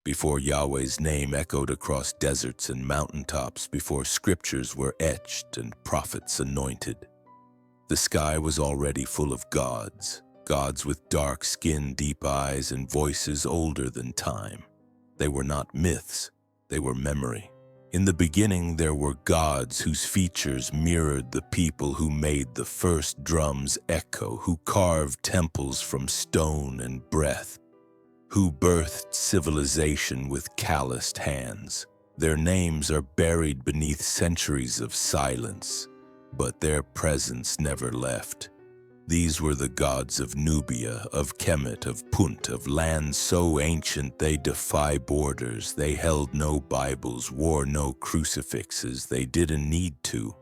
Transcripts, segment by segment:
before Yahweh's name echoed across deserts and mountaintops, before scriptures were etched and prophets anointed. The sky was already full of gods, gods with dark skin, deep eyes, and voices older than time. They were not myths, they were memory. In the beginning there were gods whose features mirrored the people who made the first drums echo, who carved temples from stone and breath, who birthed civilization with calloused hands. Their names are buried beneath centuries of silence, but their presence never left. These were the gods of Nubia, of Kemet, of Punt, of lands so ancient they defy borders. They held no Bibles, wore no crucifixes, they didn't need to.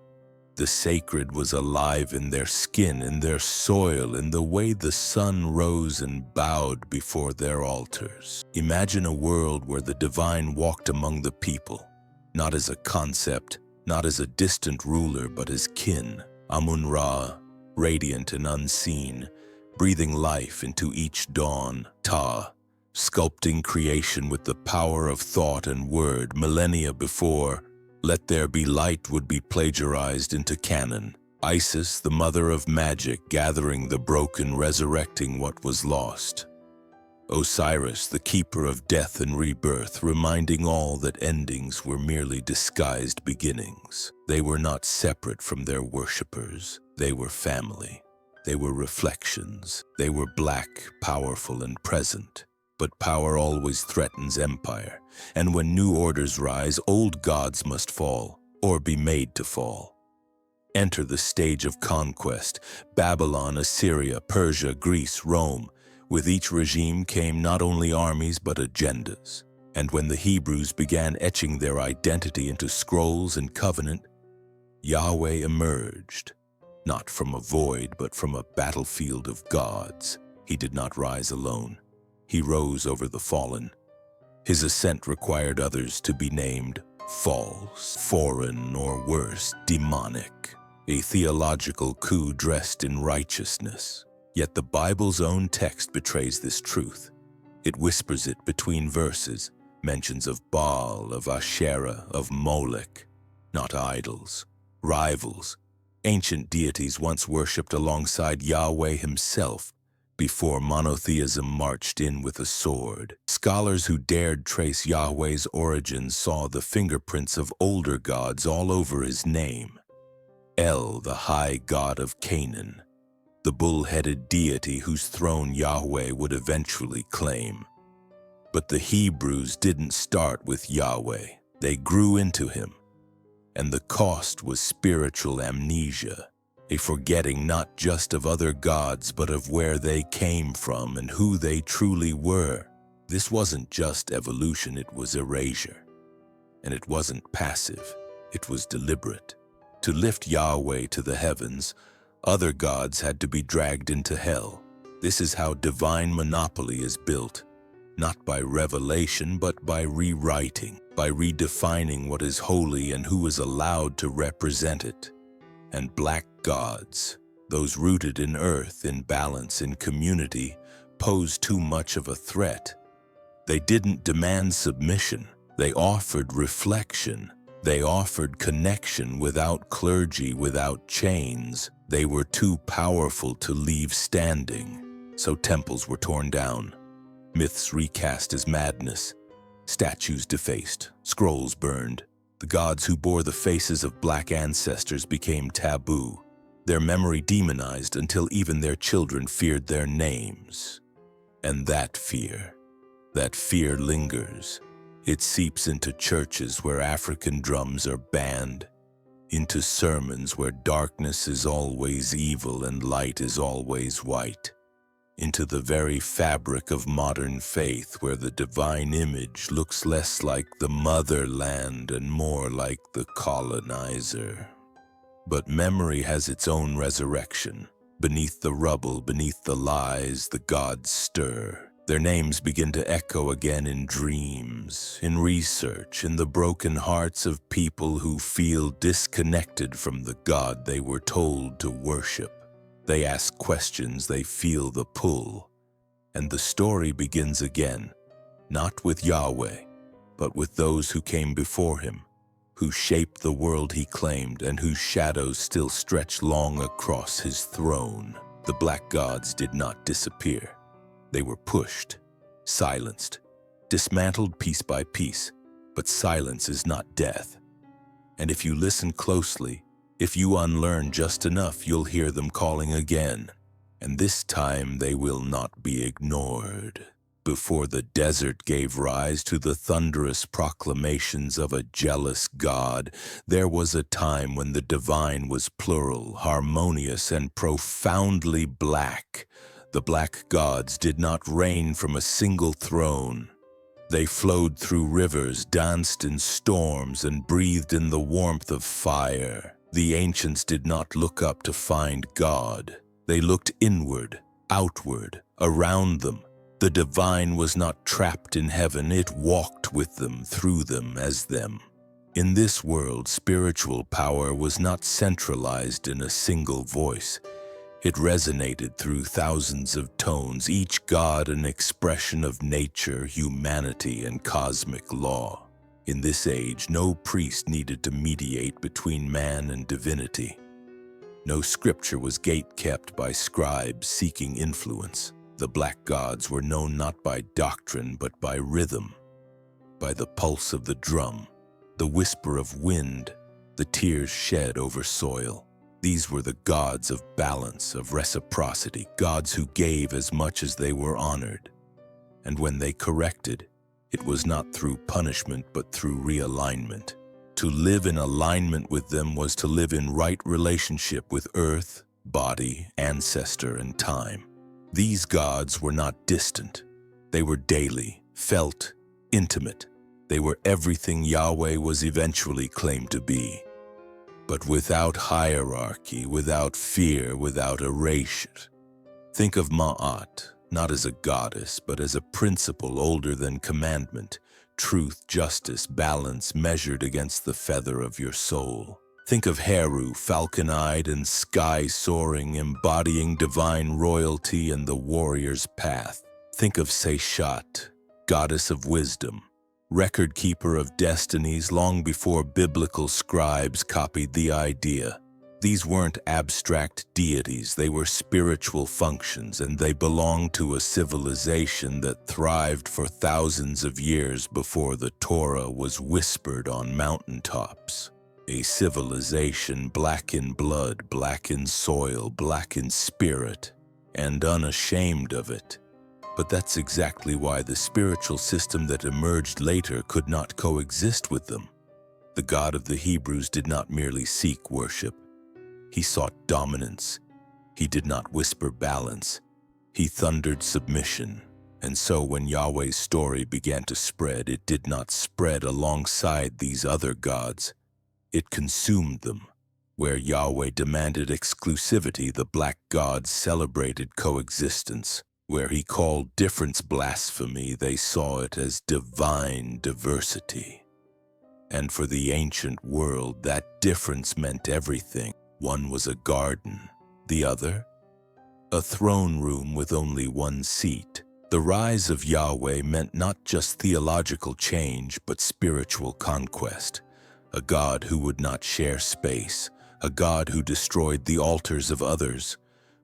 The sacred was alive in their skin, in their soil, in the way the sun rose and bowed before their altars. Imagine a world where the divine walked among the people, not as a concept, not as a distant ruler, but as kin. Amun-Ra, radiant and unseen, breathing life into each dawn. Ta, sculpting creation with the power of thought and word. Millennia before, "Let there be light" would be plagiarized into canon. Isis, the mother of magic, gathering the broken, resurrecting what was lost. Osiris, the keeper of death and rebirth, reminding all that endings were merely disguised beginnings. They were not separate from their worshippers. They were family. They were reflections. They were black, powerful, and present. But power always threatens empire, and when new orders rise, old gods must fall, or be made to fall. Enter the stage of conquest: Babylon, Assyria, Persia, Greece, Rome. With each regime came not only armies but agendas. And when the Hebrews began etching their identity into scrolls and covenant, Yahweh emerged, not from a void but from a battlefield of gods. He did not rise alone. He rose over the fallen. His ascent required others to be named false, foreign, or worse, demonic. A theological coup dressed in righteousness. Yet the Bible's own text betrays this truth. It whispers it between verses, mentions of Baal, of Asherah, of Molech, not idols, rivals, ancient deities once worshipped alongside Yahweh himself before monotheism marched in with a sword. Scholars who dared trace Yahweh's origins saw the fingerprints of older gods all over his name. El, the high god of Canaan, the bull-headed deity whose throne Yahweh would eventually claim. But the Hebrews didn't start with Yahweh. They grew into him. And the cost was spiritual amnesia, a forgetting not just of other gods, but of where they came from and who they truly were. This wasn't just evolution, it was erasure. And it wasn't passive, it was deliberate. To lift Yahweh to the heavens, other gods had to be dragged into hell. This is how divine monopoly is built, not by revelation, but by rewriting, by redefining what is holy and who is allowed to represent it. And black gods, those rooted in earth, in balance, in community, posed too much of a threat. They didn't demand submission. They offered reflection. They offered connection without clergy, without chains. They were too powerful to leave standing. So temples were torn down, myths recast as madness, statues defaced, scrolls burned. The gods who bore the faces of black ancestors became taboo, their memory demonized until even their children feared their names. And that fear lingers. It seeps into churches where African drums are banned, into sermons where darkness is always evil and light is always white, into the very fabric of modern faith where the divine image looks less like the motherland and more like the colonizer. But memory has its own resurrection. Beneath the rubble, beneath the lies, the gods stir. Their names begin to echo again in dreams, in research, in the broken hearts of people who feel disconnected from the God they were told to worship. They ask questions, they feel the pull, and the story begins again. not with Yahweh, but with those who came before him, who shaped the world he claimed and whose shadows still stretch long across his throne. The black gods did not disappear. They were pushed, silenced, dismantled piece by piece. But silence is not death. And if you listen closely, if you unlearn just enough, you'll hear them calling again. And this time they will not be ignored. Before the desert gave rise to the thunderous proclamations of a jealous God, there was a time when the divine was plural, harmonious, and profoundly black. The black gods did not reign from a single throne. They flowed through rivers, danced in storms, and breathed in the warmth of fire. The ancients did not look up to find God. They looked inward, outward, around them. The divine was not trapped in heaven, it walked with them, through them, as them. In this world, spiritual power was not centralized in a single voice. It resonated through thousands of tones, each god an expression of nature, humanity, and cosmic law. In this age, no priest needed to mediate between man and divinity. No scripture was gate-kept by scribes seeking influence. The black gods were known not by doctrine but by rhythm, by the pulse of the drum, the whisper of wind, the tears shed over soil. These were the gods of balance, of reciprocity, gods who gave as much as they were honored. And when they corrected, it was not through punishment but through realignment. To live in alignment with them was to live in right relationship with earth, body, ancestor, and time. These gods were not distant. They were daily, felt, intimate. They were everything Yahweh was eventually claimed to be. But without hierarchy, without fear, without erasure. Think of Ma'at, not as a goddess, but as a principle older than commandment, truth, justice, balance measured against the feather of your soul. Think of Heru, falcon-eyed and sky-soaring, embodying divine royalty and the warrior's path. Think of Seishat, goddess of wisdom, record-keeper of destinies long before biblical scribes copied the idea. These weren't abstract deities, they were spiritual functions, and they belonged to a civilization that thrived for thousands of years before the Torah was whispered on mountaintops. A civilization black in blood, black in soil, black in spirit, and unashamed of it. But that's exactly why the spiritual system that emerged later could not coexist with them. The God of the Hebrews did not merely seek worship. He sought dominance. He did not whisper balance. He thundered submission. And so when Yahweh's story began to spread, it did not spread alongside these other gods. It consumed them. Where Yahweh demanded exclusivity, the black gods celebrated coexistence. Where he called difference blasphemy, they saw it as divine diversity. And for the ancient world, that difference meant everything. One was a garden, the other, a throne room with only one seat. The rise of Yahweh meant not just theological change, but spiritual conquest. A God who would not share space, a God who destroyed the altars of others,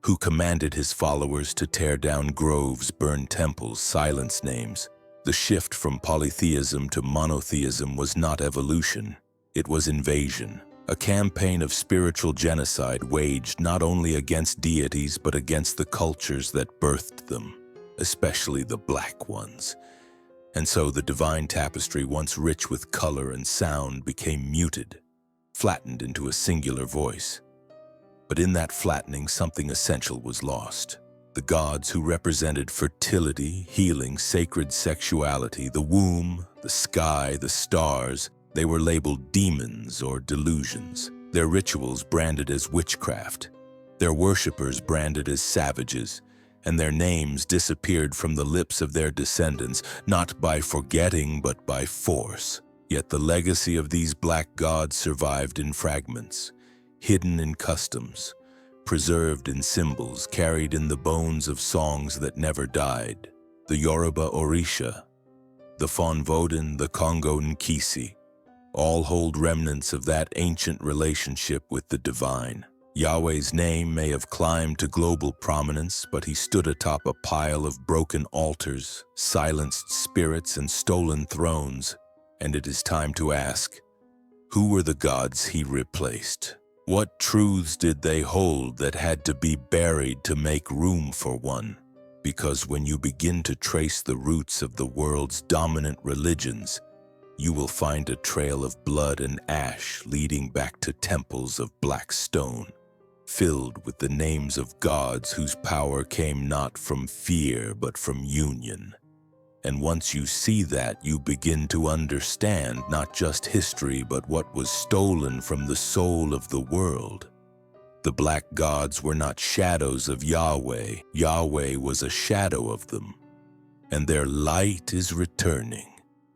who commanded his followers to tear down groves, burn temples, silence names. The shift from polytheism to monotheism was not evolution, it was invasion. A campaign of spiritual genocide waged not only against deities but against the cultures that birthed them, especially the black ones. And so the divine tapestry, once rich with color and sound, became muted, flattened into a singular voice. But in that flattening, something essential was lost. The gods who represented fertility, healing, sacred sexuality, the womb, the sky, the stars, they were labeled demons or delusions. Their rituals branded as witchcraft. Their worshippers branded as savages. And their names disappeared from the lips of their descendants, not by forgetting but by force. Yet the legacy of these black gods survived in fragments, hidden in customs, preserved in symbols, carried in the bones of songs that never died. The Yoruba Orisha, the Fonvodin, the Congo Nkisi, all hold remnants of that ancient relationship with the divine. Yahweh's name may have climbed to global prominence, but he stood atop a pile of broken altars, silenced spirits, and stolen thrones. And it is time to ask, who were the gods he replaced? What truths did they hold that had to be buried to make room for one? Because when you begin to trace the roots of the world's dominant religions, you will find a trail of blood and ash leading back to temples of black stone, filled with the names of gods whose power came not from fear but from union. And once you see that, you begin to understand not just history but what was stolen from the soul of the world. The black gods were not shadows of Yahweh. Yahweh was a shadow of them, and their light is returning.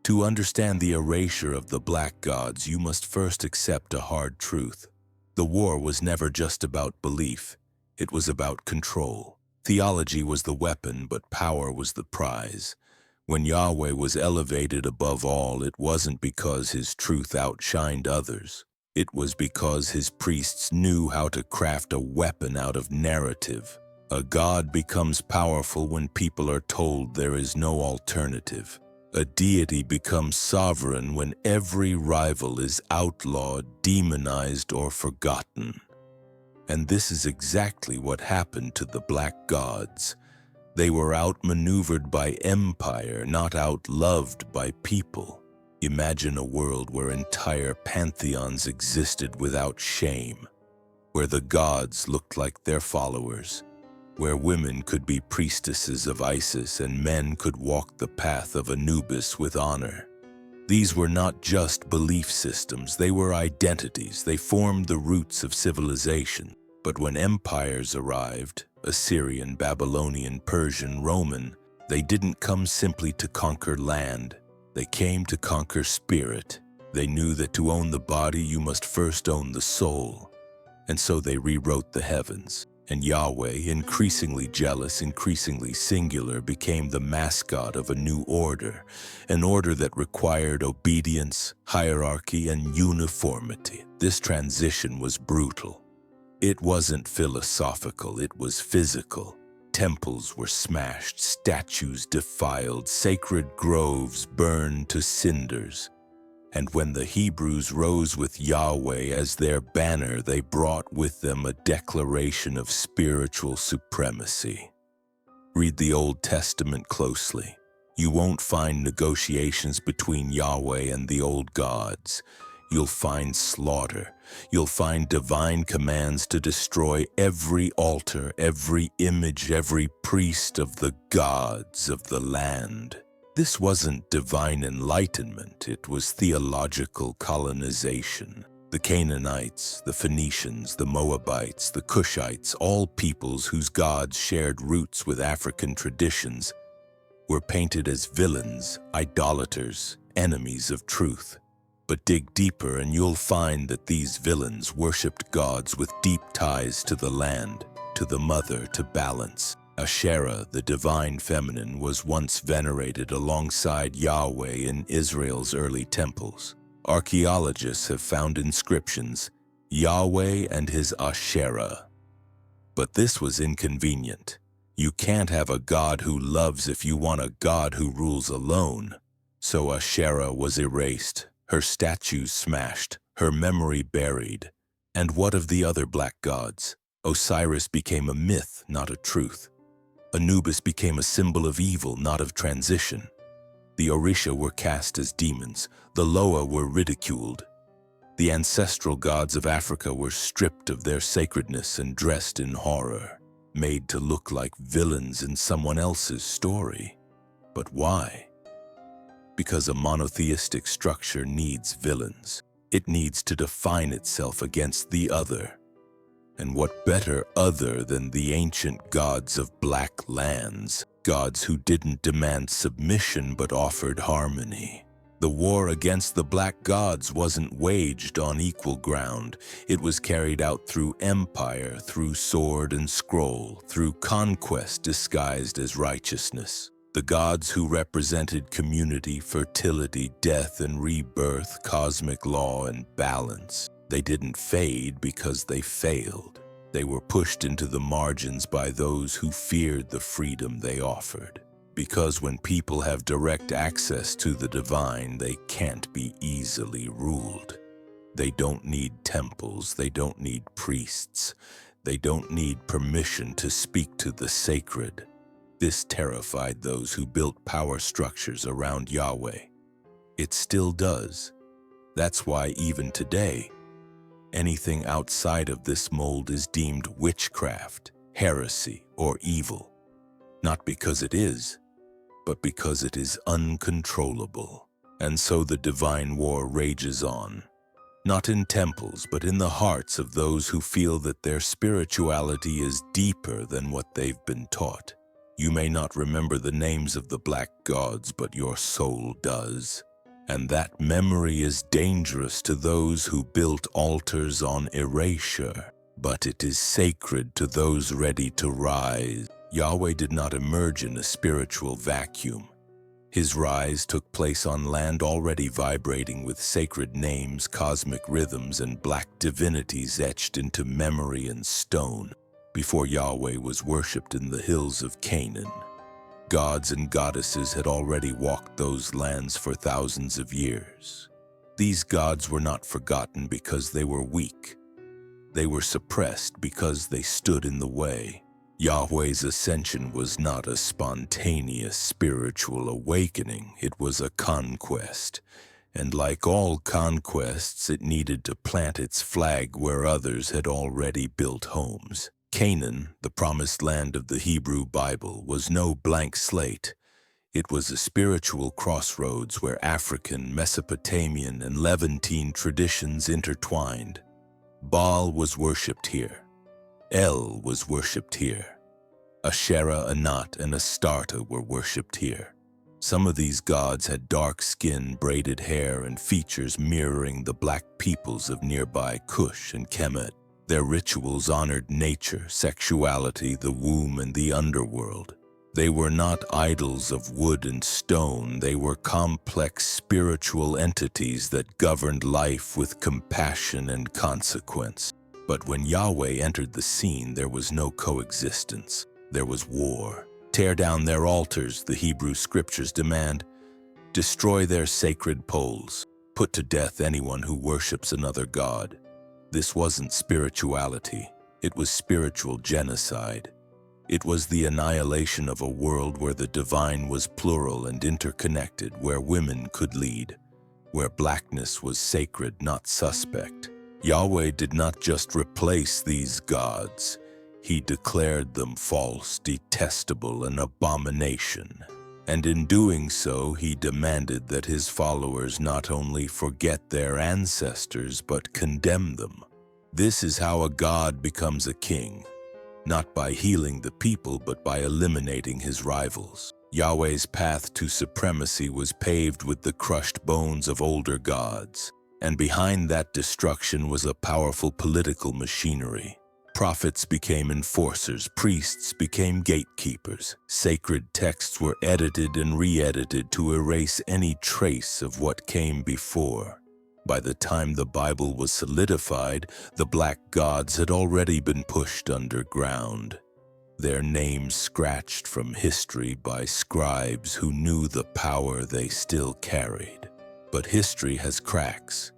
To understand the erasure of the black gods, you must first accept a hard truth. The war was never just about belief. It was about control. Theology was the weapon, but power was the prize. When Yahweh was elevated above all, it wasn't because his truth outshined others. It was because his priests knew how to craft a weapon out of narrative. A god becomes powerful when people are told there is no alternative. A deity becomes sovereign when every rival is outlawed, demonized, or forgotten. And this is exactly what happened to the black gods. They were outmaneuvered by empire, not outloved by people. Imagine a world where entire pantheons existed without shame, where the gods looked like their followers, where women could be priestesses of Isis and men could walk the path of Anubis with honor. These were not just belief systems, they were identities. They formed the roots of civilization. But when empires arrived, Assyrian, Babylonian, Persian, Roman, they didn't come simply to conquer land. They came to conquer spirit. They knew that to own the body, you must first own the soul. And so they rewrote the heavens. And Yahweh, increasingly jealous, increasingly singular, became the mascot of a new order, an order that required obedience, hierarchy, and uniformity. This transition was brutal. It wasn't philosophical, it was physical. Temples were smashed, statues defiled, sacred groves burned to cinders. And when the Hebrews rose with Yahweh as their banner, they brought with them a declaration of spiritual supremacy. Read the Old Testament closely. You won't find negotiations between Yahweh and the old gods. You'll find slaughter. You'll find divine commands to destroy every altar, every image, every priest of the gods of the land. This wasn't divine enlightenment, it was theological colonization. The Canaanites, the Phoenicians, the Moabites, the Cushites, all peoples whose gods shared roots with African traditions, were painted as villains, idolaters, enemies of truth. But dig deeper and you'll find that these villains worshipped gods with deep ties to the land, to the mother, to balance. Asherah, the divine feminine, was once venerated alongside Yahweh in Israel's early temples. Archaeologists have found inscriptions, Yahweh and his Asherah. But this was inconvenient. You can't have a god who loves if you want a god who rules alone. So Asherah was erased, her statues smashed, her memory buried. And what of the other black gods? Osiris became a myth, not a truth. Anubis became a symbol of evil, not of transition. The Orisha were cast as demons. The Loa were ridiculed. The ancestral gods of Africa were stripped of their sacredness and dressed in horror, made to look like villains in someone else's story. But why? Because a monotheistic structure needs villains. It needs to define itself against the other. And what better other than the ancient gods of black lands, gods who didn't demand submission but offered harmony. The war against the black gods wasn't waged on equal ground. It was carried out through empire, through sword and scroll, through conquest disguised as righteousness. The gods who represented community, fertility, death and rebirth, cosmic law and balance. They didn't fade because they failed. They were pushed into the margins by those who feared the freedom they offered. Because when people have direct access to the divine, they can't be easily ruled. They don't need temples, they don't need priests, they don't need permission to speak to the sacred. This terrified those who built power structures around Yahweh. It still does. That's why even today, anything outside of this mold is deemed witchcraft, heresy, or evil. Not because it is, but because it is uncontrollable. And so the divine war rages on. Not in temples, but in the hearts of those who feel that their spirituality is deeper than what they've been taught. You may not remember the names of the black gods, but your soul does. And that memory is dangerous to those who built altars on erasure, but it is sacred to those ready to rise. Yahweh did not emerge in a spiritual vacuum. His rise took place on land already vibrating with sacred names, cosmic rhythms, and black divinities etched into memory and stone. Before Yahweh was worshipped in the hills of Canaan, gods and goddesses had already walked those lands for thousands of years. These gods were not forgotten because they were weak. They were suppressed because they stood in the way. Yahweh's ascension was not a spontaneous spiritual awakening, it was a conquest. And like all conquests, it needed to plant its flag where others had already built homes. Canaan, the promised land of the Hebrew Bible, was no blank slate. It was a spiritual crossroads where African, Mesopotamian, and Levantine traditions intertwined. Baal was worshipped here. El was worshipped here. Asherah, Anat, and Astarte were worshipped here. Some of these gods had dark skin, braided hair, and features mirroring the black peoples of nearby Cush and Kemet. Their rituals honored nature, sexuality, the womb, and the underworld. They were not idols of wood and stone, they were complex spiritual entities that governed life with compassion and consequence. But when Yahweh entered the scene, there was no coexistence. There was war. Tear down their altars, the Hebrew scriptures demand. Destroy their sacred poles. Put to death anyone who worships another god. This wasn't spirituality. It was spiritual genocide. It was the annihilation of a world where the divine was plural and interconnected, where women could lead, where blackness was sacred, not suspect. Yahweh did not just replace these gods. He declared them false, detestable, an abomination. And in doing so, he demanded that his followers not only forget their ancestors, but condemn them. This is how a god becomes a king, not by healing the people, but by eliminating his rivals. Yahweh's path to supremacy was paved with the crushed bones of older gods, and behind that destruction was a powerful political machinery. Prophets became enforcers, priests became gatekeepers. Sacred texts were edited and re-edited to erase any trace of what came before. By the time the Bible was solidified, the black gods had already been pushed underground, their names scratched from history by scribes who knew the power they still carried. But history has cracks,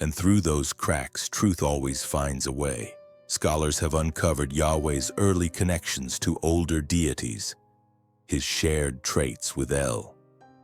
and through those cracks, truth always finds a way. Scholars have uncovered Yahweh's early connections to older deities, his shared traits with El,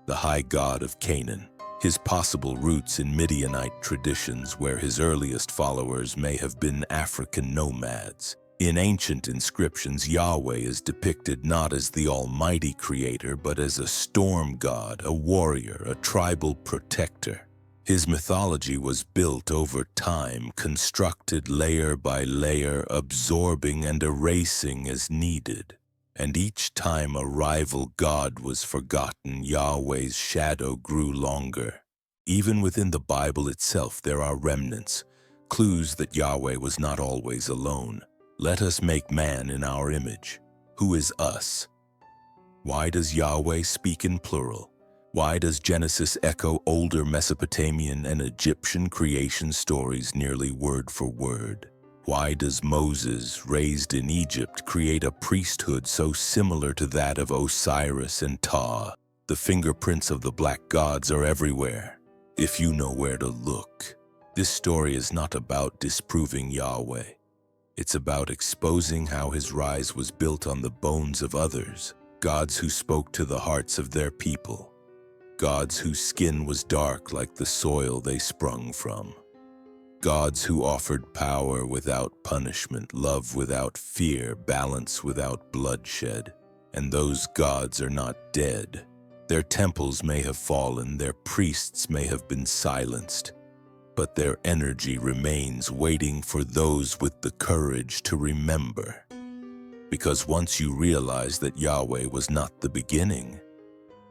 the high god of Canaan, his possible roots in Midianite traditions where his earliest followers may have been African nomads. In ancient inscriptions, Yahweh is depicted not as the almighty creator, but as a storm god, a warrior, a tribal protector. His mythology was built over time, constructed layer by layer, absorbing and erasing as needed. And each time a rival god was forgotten, Yahweh's shadow grew longer. Even within the Bible itself, there are remnants, clues that Yahweh was not always alone. Let us make man in our image. Who is us? Why does Yahweh speak in plural? Why does Genesis echo older Mesopotamian and Egyptian creation stories nearly word for word? Why does Moses, raised in Egypt, create a priesthood so similar to that of Osiris and Ptah? The fingerprints of the black gods are everywhere, if you know where to look. This story is not about disproving Yahweh. It's about exposing how his rise was built on the bones of others, gods who spoke to the hearts of their people, gods whose skin was dark like the soil they sprung from, gods who offered power without punishment, love without fear, balance without bloodshed. And those gods are not dead. Their temples may have fallen, their priests may have been silenced, but their energy remains, waiting for those with the courage to remember. Because once you realize that Yahweh was not the beginning,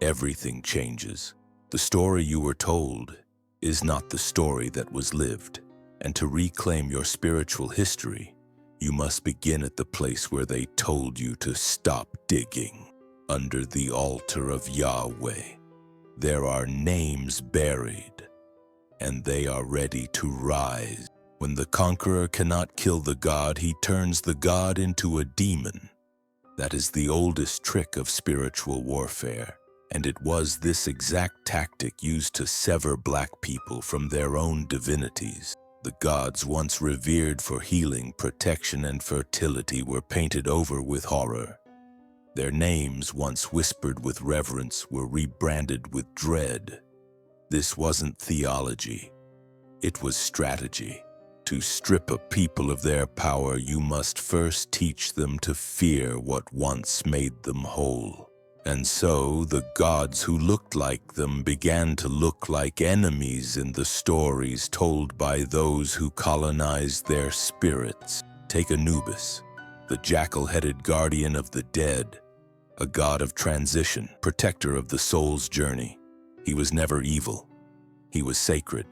everything changes. The story you were told is not the story that was lived. And to reclaim your spiritual history, you must begin at the place where they told you to stop digging. Under the altar of Yahweh, there are names buried, and they are ready to rise. When the conqueror cannot kill the god, he turns the god into a demon. That is the oldest trick of spiritual warfare, and it was this exact tactic used to sever black people from their own divinities. The gods once revered for healing, protection, and fertility were painted over with horror. Their names, once whispered with reverence, were rebranded with dread. This wasn't theology. It was strategy. To strip a people of their power, you must first teach them to fear what once made them whole. And so the gods who looked like them began to look like enemies in the stories told by those who colonized their spirits. Take Anubis, the jackal-headed guardian of the dead, a god of transition, protector of the soul's journey. He was never evil. He was sacred.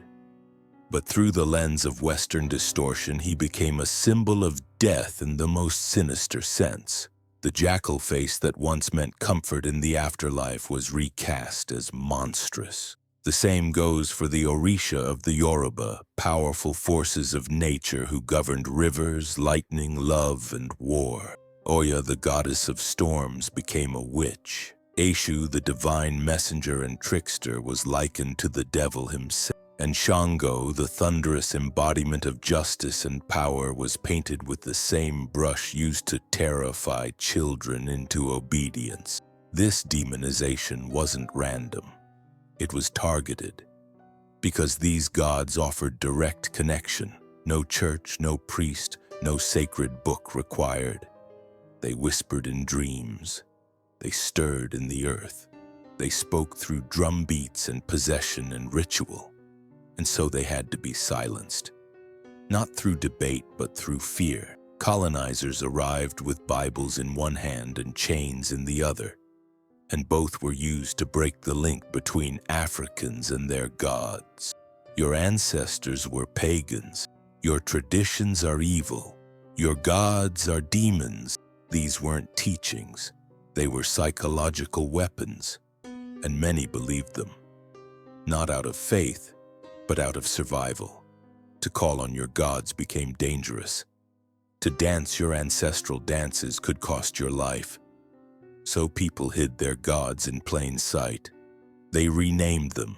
But through the lens of Western distortion, he became a symbol of death in the most sinister sense. The jackal face that once meant comfort in the afterlife was recast as monstrous. The same goes for the Orisha of the Yoruba, powerful forces of nature who governed rivers, lightning, love, and war. Oya, the goddess of storms, became a witch. Eshu, the divine messenger and trickster, was likened to the devil himself. And Shango, the thunderous embodiment of justice and power, was painted with the same brush used to terrify children into obedience. This demonization wasn't random. It was targeted. Because these gods offered direct connection. No church, no priest, no sacred book required. They whispered in dreams. They stirred in the earth. They spoke through drum beats and possession and ritual. And so they had to be silenced. Not through debate, but through fear. Colonizers arrived with Bibles in one hand and chains in the other, and both were used to break the link between Africans and their gods. Your ancestors were pagans. Your traditions are evil. Your gods are demons. These weren't teachings. They were psychological weapons, and many believed them. Not out of faith, but out of survival. To call on your gods became dangerous. To dance your ancestral dances could cost your life. So people hid their gods in plain sight. They renamed them,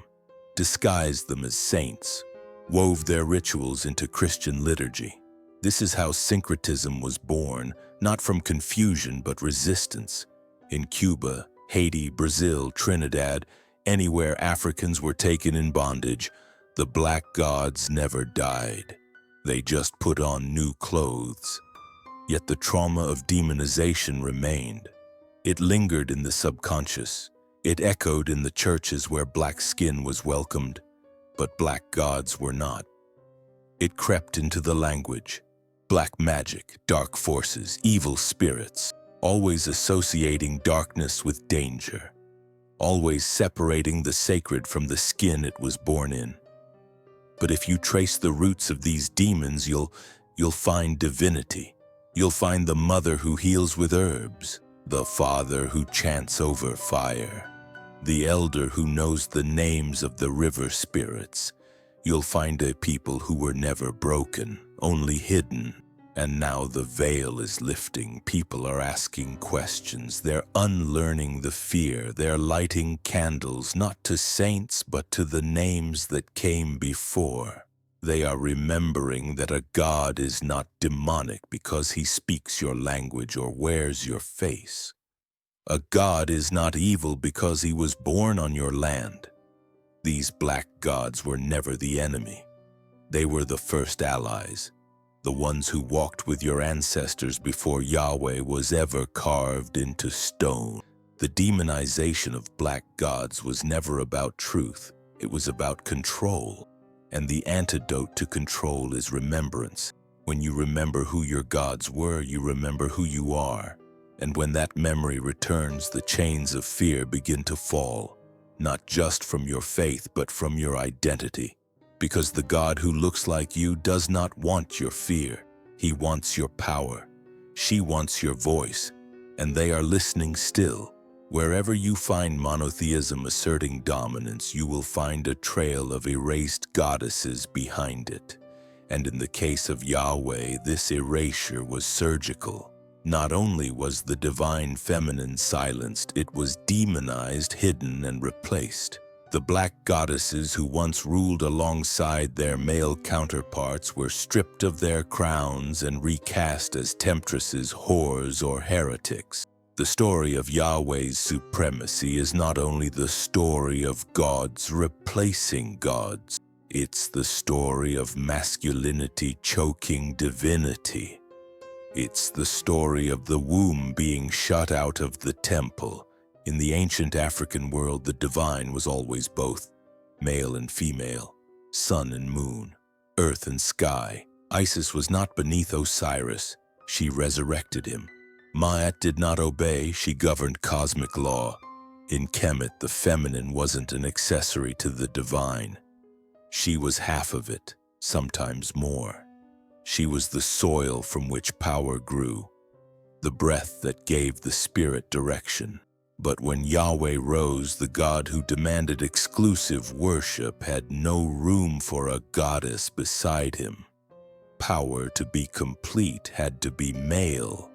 disguised them as saints, wove their rituals into Christian liturgy. This is how syncretism was born, not from confusion but resistance. In Cuba, Haiti, Brazil, Trinidad, anywhere Africans were taken in bondage, the black gods never died. They just put on new clothes. Yet the trauma of demonization remained. It lingered in the subconscious. It echoed in the churches where black skin was welcomed, but black gods were not. It crept into the language. Black magic, dark forces, evil spirits, always associating darkness with danger, always separating the sacred from the skin it was born in. But if you trace the roots of these demons, you'll find divinity. You'll find the mother who heals with herbs, the father who chants over fire, the elder who knows the names of the river spirits. You'll find a people who were never broken, only hidden. And now the veil is lifting. People are asking questions. They're unlearning the fear. They're lighting candles, not to saints, but to the names that came before. They are remembering that a God is not demonic because he speaks your language or wears your face. A God is not evil because he was born on your land. These black gods were never the enemy. They were the first allies, the ones who walked with your ancestors before Yahweh was ever carved into stone. The demonization of black gods was never about truth. It was about control. And the antidote to control is remembrance. When you remember who your gods were, you remember who you are. And when that memory returns, the chains of fear begin to fall, not just from your faith, but from your identity. Because the God who looks like you does not want your fear. He wants your power. She wants your voice. And they are listening still. Wherever you find monotheism asserting dominance, you will find a trail of erased goddesses behind it. And in the case of Yahweh, this erasure was surgical. Not only was the divine feminine silenced, it was demonized, hidden, and replaced. The black goddesses who once ruled alongside their male counterparts were stripped of their crowns and recast as temptresses, whores, or heretics. The story of Yahweh's supremacy is not only the story of gods replacing gods, it's the story of masculinity choking divinity. It's the story of the womb being shut out of the temple. In the ancient African world, the divine was always both, male and female, sun and moon, earth and sky. Isis was not beneath Osiris. She resurrected him. Ma'at did not obey. She governed cosmic law. In Kemet, the feminine wasn't an accessory to the divine. She was half of it, sometimes more. She was the soil from which power grew, the breath that gave the spirit direction. But when Yahweh rose, the God who demanded exclusive worship had no room for a goddess beside him. Power to be complete had to be male,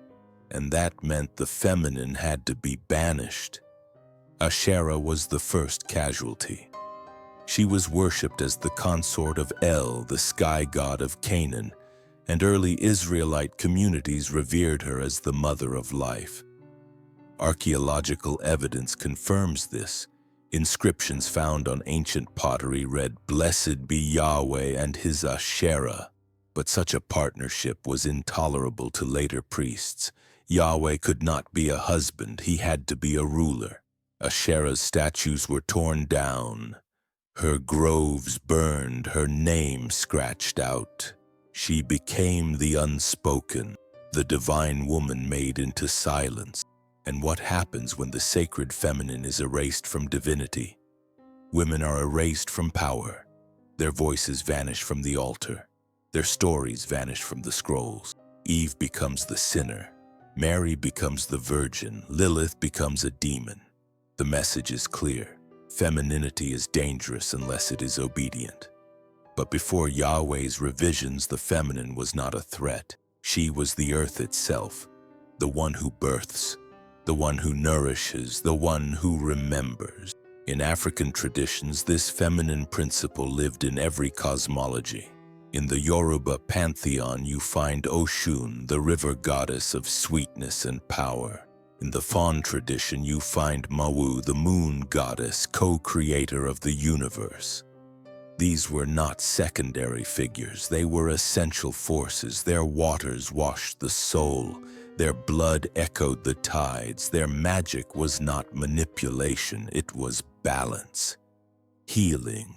and that meant the feminine had to be banished. Asherah was the first casualty. She was worshipped as the consort of El, the sky god of Canaan, and early Israelite communities revered her as the mother of life. Archaeological evidence confirms this. Inscriptions found on ancient pottery read, "Blessed be Yahweh and his Asherah." But such a partnership was intolerable to later priests. Yahweh could not be a husband, he had to be a ruler. Asherah's statues were torn down, her groves burned, her name scratched out. She became the unspoken, the divine woman made into silence. And what happens when the sacred feminine is erased from divinity? Women are erased from power. Their voices vanish from the altar. Their stories vanish from the scrolls. Eve becomes the sinner. Mary becomes the virgin. Lilith becomes a demon. The message is clear. Femininity is dangerous unless it is obedient. But before Yahweh's revisions, the feminine was not a threat. She was the earth itself, the one who births, the one who nourishes, the one who remembers. In African traditions, this feminine principle lived in every cosmology. In the Yoruba pantheon, you find Oshun, the river goddess of sweetness and power. In the Fawn tradition, you find Mawu, the moon goddess, co-creator of the universe. These were not secondary figures. They were essential forces. Their waters washed the soul. Their blood echoed the tides. Their magic was not manipulation. It was balance, healing,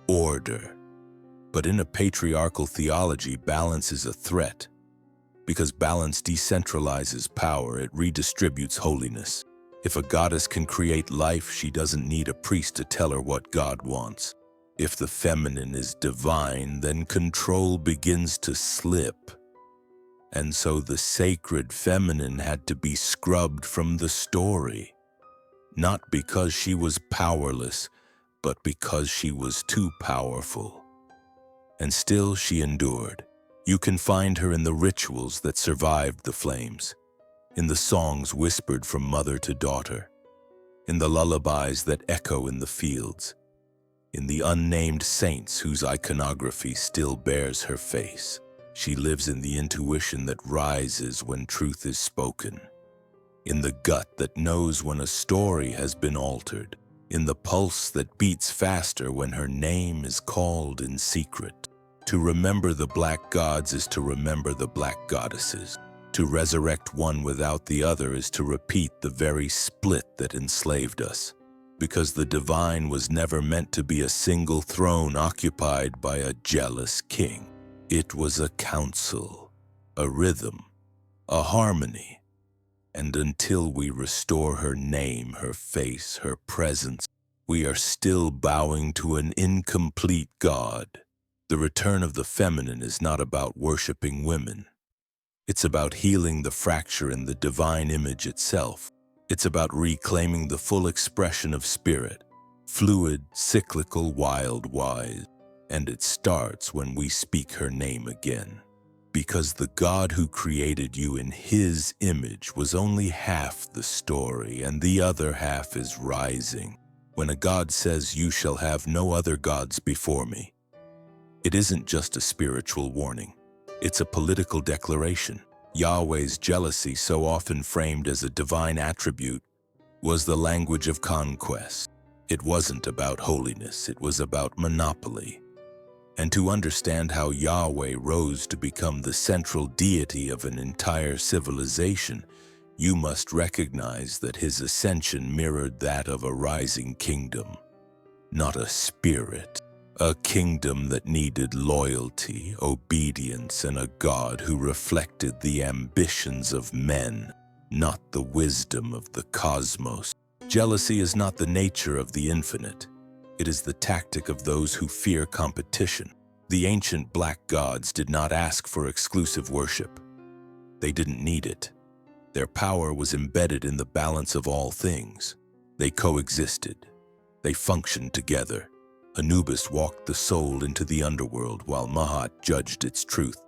order. But in a patriarchal theology, balance is a threat. Because balance decentralizes power, it redistributes holiness. If a goddess can create life, she doesn't need a priest to tell her what God wants. If the feminine is divine, then control begins to slip. And so the sacred feminine had to be scrubbed from the story, not because she was powerless, but because she was too powerful. And still she endured. You can find her in the rituals that survived the flames, in the songs whispered from mother to daughter, in the lullabies that echo in the fields, in the unnamed saints whose iconography still bears her face. She lives in the intuition that rises when truth is spoken, in the gut that knows when a story has been altered, in the pulse that beats faster when her name is called in secret. To remember the black gods is to remember the black goddesses. To resurrect one without the other is to repeat the very split that enslaved us. Because the divine was never meant to be a single throne occupied by a jealous king. It was a council, a rhythm, a harmony. And until we restore her name, her face, her presence, we are still bowing to an incomplete God. The return of the feminine is not about worshiping women. It's about healing the fracture in the divine image itself. It's about reclaiming the full expression of spirit, fluid, cyclical, wild, wise. And it starts when we speak her name again. Because the God who created you in his image was only half the story, and the other half is rising. When a God says, "You shall have no other gods before me," it isn't just a spiritual warning. It's a political declaration. Yahweh's jealousy, so often framed as a divine attribute, was the language of conquest. It wasn't about holiness, it was about monopoly. And to understand how Yahweh rose to become the central deity of an entire civilization, you must recognize that his ascension mirrored that of a rising kingdom, not a spirit. A kingdom that needed loyalty, obedience, and a God who reflected the ambitions of men, not the wisdom of the cosmos. Jealousy is not the nature of the infinite. It is the tactic of those who fear competition. The ancient black gods did not ask for exclusive worship. They didn't need it. Their power was embedded in the balance of all things. They coexisted. They functioned together. Anubis walked the soul into the underworld while Mahat judged its truth.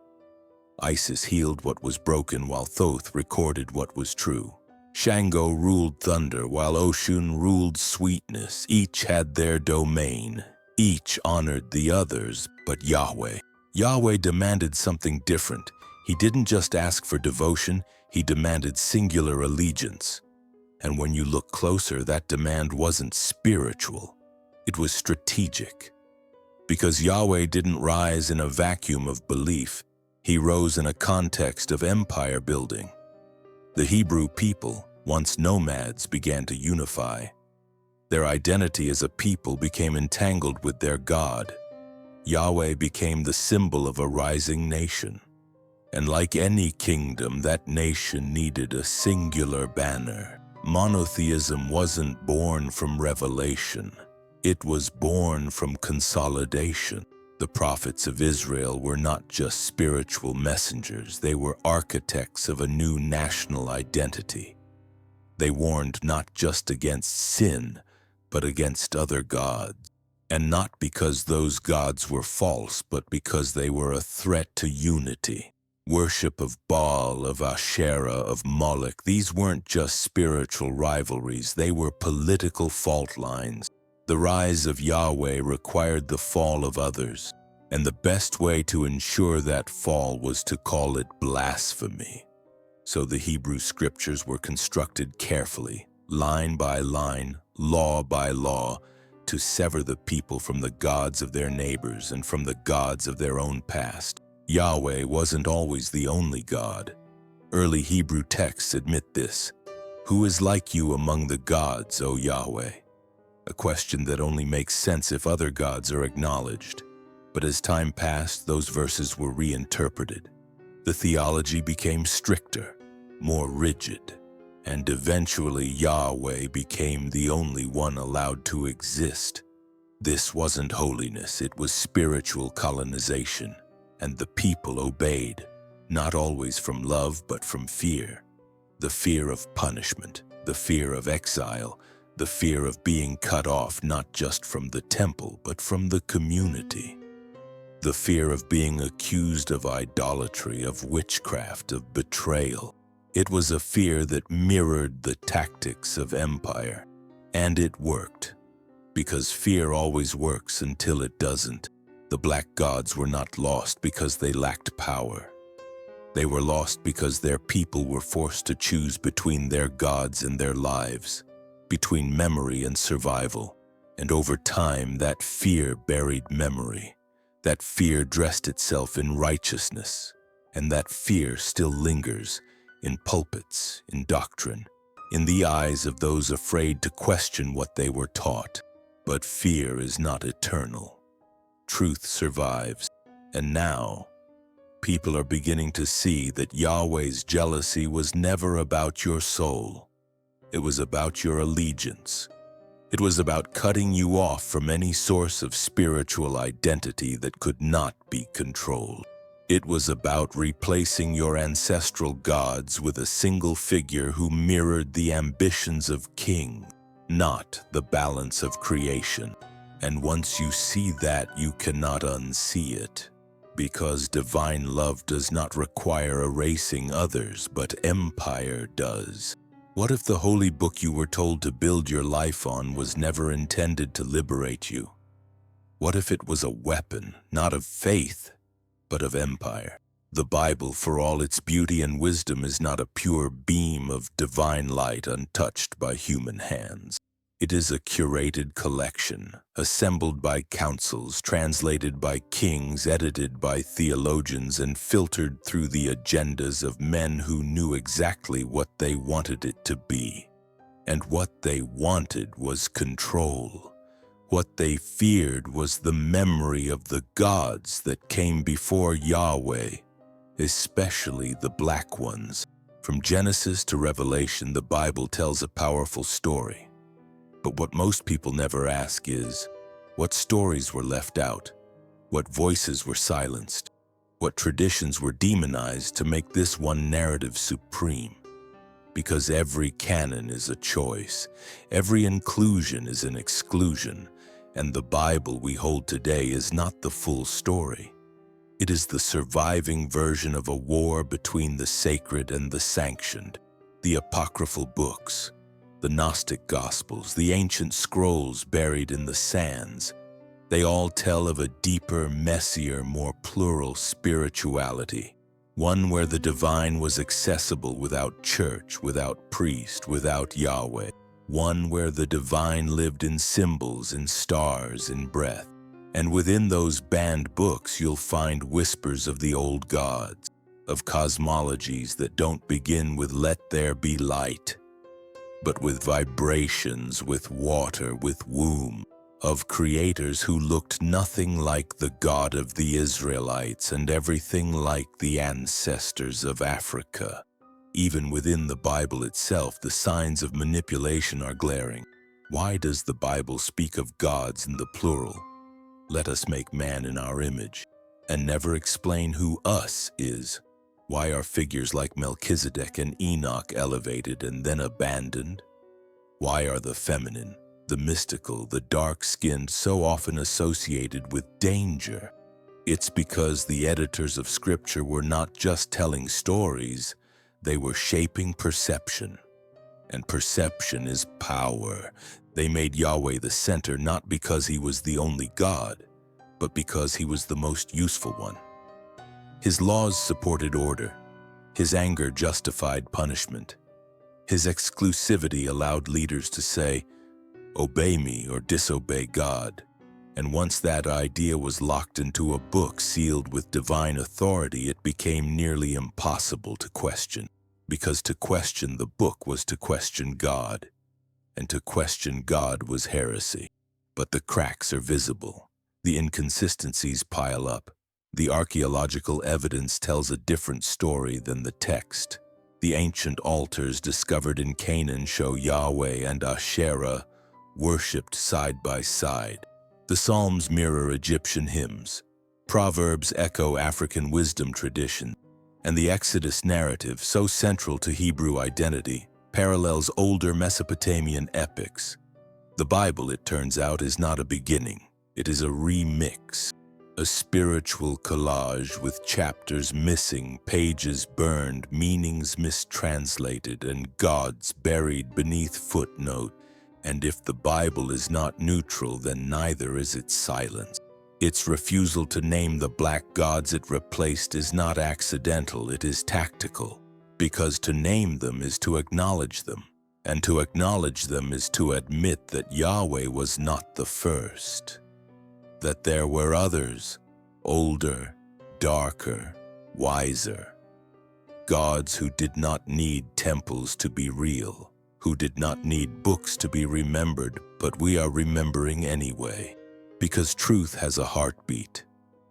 Isis healed what was broken while Thoth recorded what was true. Shango ruled thunder while Oshun ruled sweetness. Each had their domain. Each honored the others, but Yahweh demanded something different. He didn't just ask for devotion, he demanded singular allegiance. And when you look closer, that demand wasn't spiritual. It was strategic. Because Yahweh didn't rise in a vacuum of belief, he rose in a context of empire building. The Hebrew people, once nomads, began to unify. Their identity as a people became entangled with their God. Yahweh became the symbol of a rising nation. And like any kingdom, that nation needed a singular banner. Monotheism wasn't born from revelation. It was born from consolidation. The prophets of Israel were not just spiritual messengers, they were architects of a new national identity. They warned not just against sin, but against other gods. And not because those gods were false, but because they were a threat to unity. Worship of Baal, of Asherah, of Moloch, these weren't just spiritual rivalries, they were political fault lines. The rise of Yahweh required the fall of others, and the best way to ensure that fall was to call it blasphemy. So the Hebrew scriptures were constructed carefully, line by line, law by law, to sever the people from the gods of their neighbors and from the gods of their own past. Yahweh wasn't always the only God. Early Hebrew texts admit this. Who is like you among the gods, O Yahweh? A question that only makes sense if other gods are acknowledged. But as time passed, those verses were reinterpreted. The theology became stricter, more rigid, and eventually Yahweh became the only one allowed to exist. This wasn't holiness, it was spiritual colonization, and the people obeyed, not always from love but from fear. The fear of punishment, the fear of exile, the fear of being cut off not just from the temple but from the community. The fear of being accused of idolatry, of witchcraft, of betrayal. It was a fear that mirrored the tactics of empire. And it worked. Because fear always works until it doesn't. The black gods were not lost because they lacked power. They were lost because their people were forced to choose between their gods and their lives, between memory and survival. And over time, that fear buried memory. That fear dressed itself in righteousness, and that fear still lingers in pulpits, in doctrine, in the eyes of those afraid to question what they were taught. But fear is not eternal. Truth survives, and now, people are beginning to see that Yahweh's jealousy was never about your soul. It was about your allegiance. It was about cutting you off from any source of spiritual identity that could not be controlled. It was about replacing your ancestral gods with a single figure who mirrored the ambitions of king, not the balance of creation. And once you see that, you cannot unsee it. Because divine love does not require erasing others, but empire does. What if the holy book you were told to build your life on was never intended to liberate you? What if it was a weapon, not of faith, but of empire? The Bible, for all its beauty and wisdom, is not a pure beam of divine light untouched by human hands. It is a curated collection, assembled by councils, translated by kings, edited by theologians, and filtered through the agendas of men who knew exactly what they wanted it to be. And what they wanted was control. What they feared was the memory of the gods that came before Yahweh, especially the black ones. From Genesis to Revelation, the Bible tells a powerful story. But what most people never ask is, what stories were left out? What voices were silenced? What traditions were demonized to make this one narrative supreme? Because every canon is a choice, every inclusion is an exclusion, and the Bible we hold today is not the full story. It is the surviving version of a war between the sacred and the sanctioned, the apocryphal books, the Gnostic Gospels, the ancient scrolls buried in the sands. They all tell of a deeper, messier, more plural spirituality, one where the divine was accessible without church, without priest, without Yahweh, one where the divine lived in symbols, in stars, in breath. And within those banned books, you'll find whispers of the old gods, of cosmologies that don't begin with "let there be light," but with vibrations, with water, with womb, of creators who looked nothing like the God of the Israelites and everything like the ancestors of Africa. Even within the Bible itself, the signs of manipulation are glaring. Why does the Bible speak of gods in the plural? Let us make man in our image, and never explain who us is. Why are figures like Melchizedek and Enoch elevated and then abandoned? Why are the feminine, the mystical, the dark-skinned so often associated with danger? It's because the editors of Scripture were not just telling stories, they were shaping perception. And perception is power. They made Yahweh the center not because he was the only God, but because he was the most useful one. His laws supported order. His anger justified punishment. His exclusivity allowed leaders to say, "Obey me or disobey God." And once that idea was locked into a book sealed with divine authority, it became nearly impossible to question. Because to question the book was to question God, and to question God was heresy. But the cracks are visible. The inconsistencies pile up. The archaeological evidence tells a different story than the text. The ancient altars discovered in Canaan show Yahweh and Asherah worshipped side by side. The Psalms mirror Egyptian hymns. Proverbs echo African wisdom tradition. And the Exodus narrative, so central to Hebrew identity, parallels older Mesopotamian epics. The Bible, it turns out, is not a beginning. It is a remix, a spiritual collage with chapters missing, pages burned, meanings mistranslated, and gods buried beneath footnote. And if the Bible is not neutral, then neither is its silence. Its refusal to name the black gods it replaced is not accidental, it is tactical. Because to name them is to acknowledge them, and to acknowledge them is to admit that Yahweh was not the first. That there were others, older, darker, wiser. Gods who did not need temples to be real, who did not need books to be remembered, but we are remembering anyway. Because truth has a heartbeat,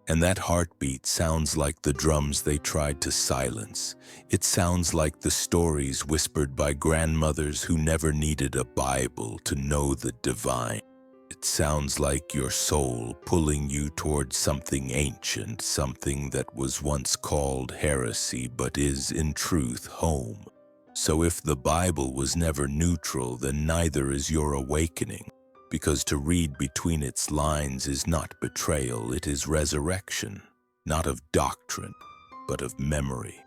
and that heartbeat sounds like the drums they tried to silence. It sounds like the stories whispered by grandmothers who never needed a Bible to know the divine. It sounds like your soul pulling you towards something ancient, something that was once called heresy but is in truth home. So if the Bible was never neutral, then neither is your awakening. Because to read between its lines is not betrayal, it is resurrection, not of doctrine, but of memory.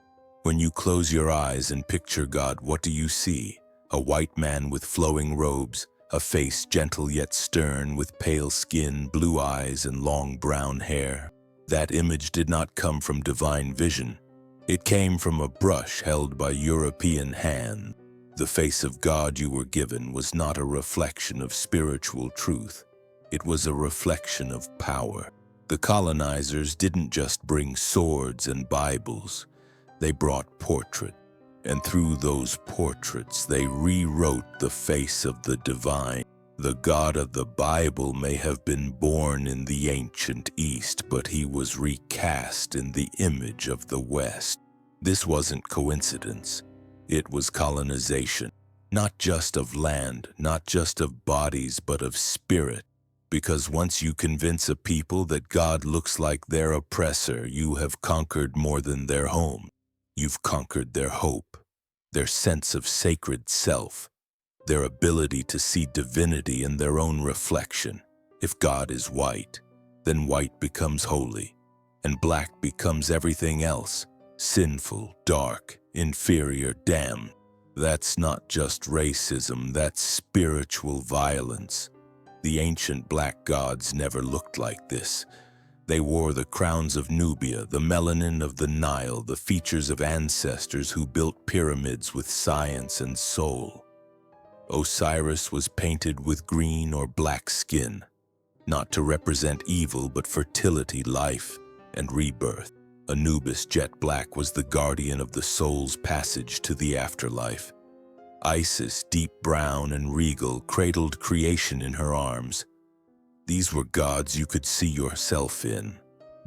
When you close your eyes and picture God, what do you see? A white man with flowing robes, a face gentle yet stern, with pale skin, blue eyes, and long brown hair. That image did not come from divine vision. It came from a brush held by European hands. The face of God you were given was not a reflection of spiritual truth. It was a reflection of power. The colonizers didn't just bring swords and Bibles. They brought portraits, and through those portraits they rewrote the face of the divine. The God of the Bible may have been born in the ancient East, but he was recast in the image of the West. This wasn't coincidence. It was colonization, not just of land, not just of bodies, but of spirit. Because once you convince a people that God looks like their oppressor, you have conquered more than their home. You've conquered their hope, their sense of sacred self, their ability to see divinity in their own reflection. If God is white, then white becomes holy, and black becomes everything else, sinful, dark, inferior, damned. That's not just racism, that's spiritual violence. The ancient black gods never looked like this. They wore the crowns of Nubia, the melanin of the Nile, the features of ancestors who built pyramids with science and soul. Osiris was painted with green or black skin, not to represent evil but fertility, life, and rebirth. Anubis, jet black, was the guardian of the soul's passage to the afterlife. Isis, deep brown and regal, cradled creation in her arms. These were gods you could see yourself in,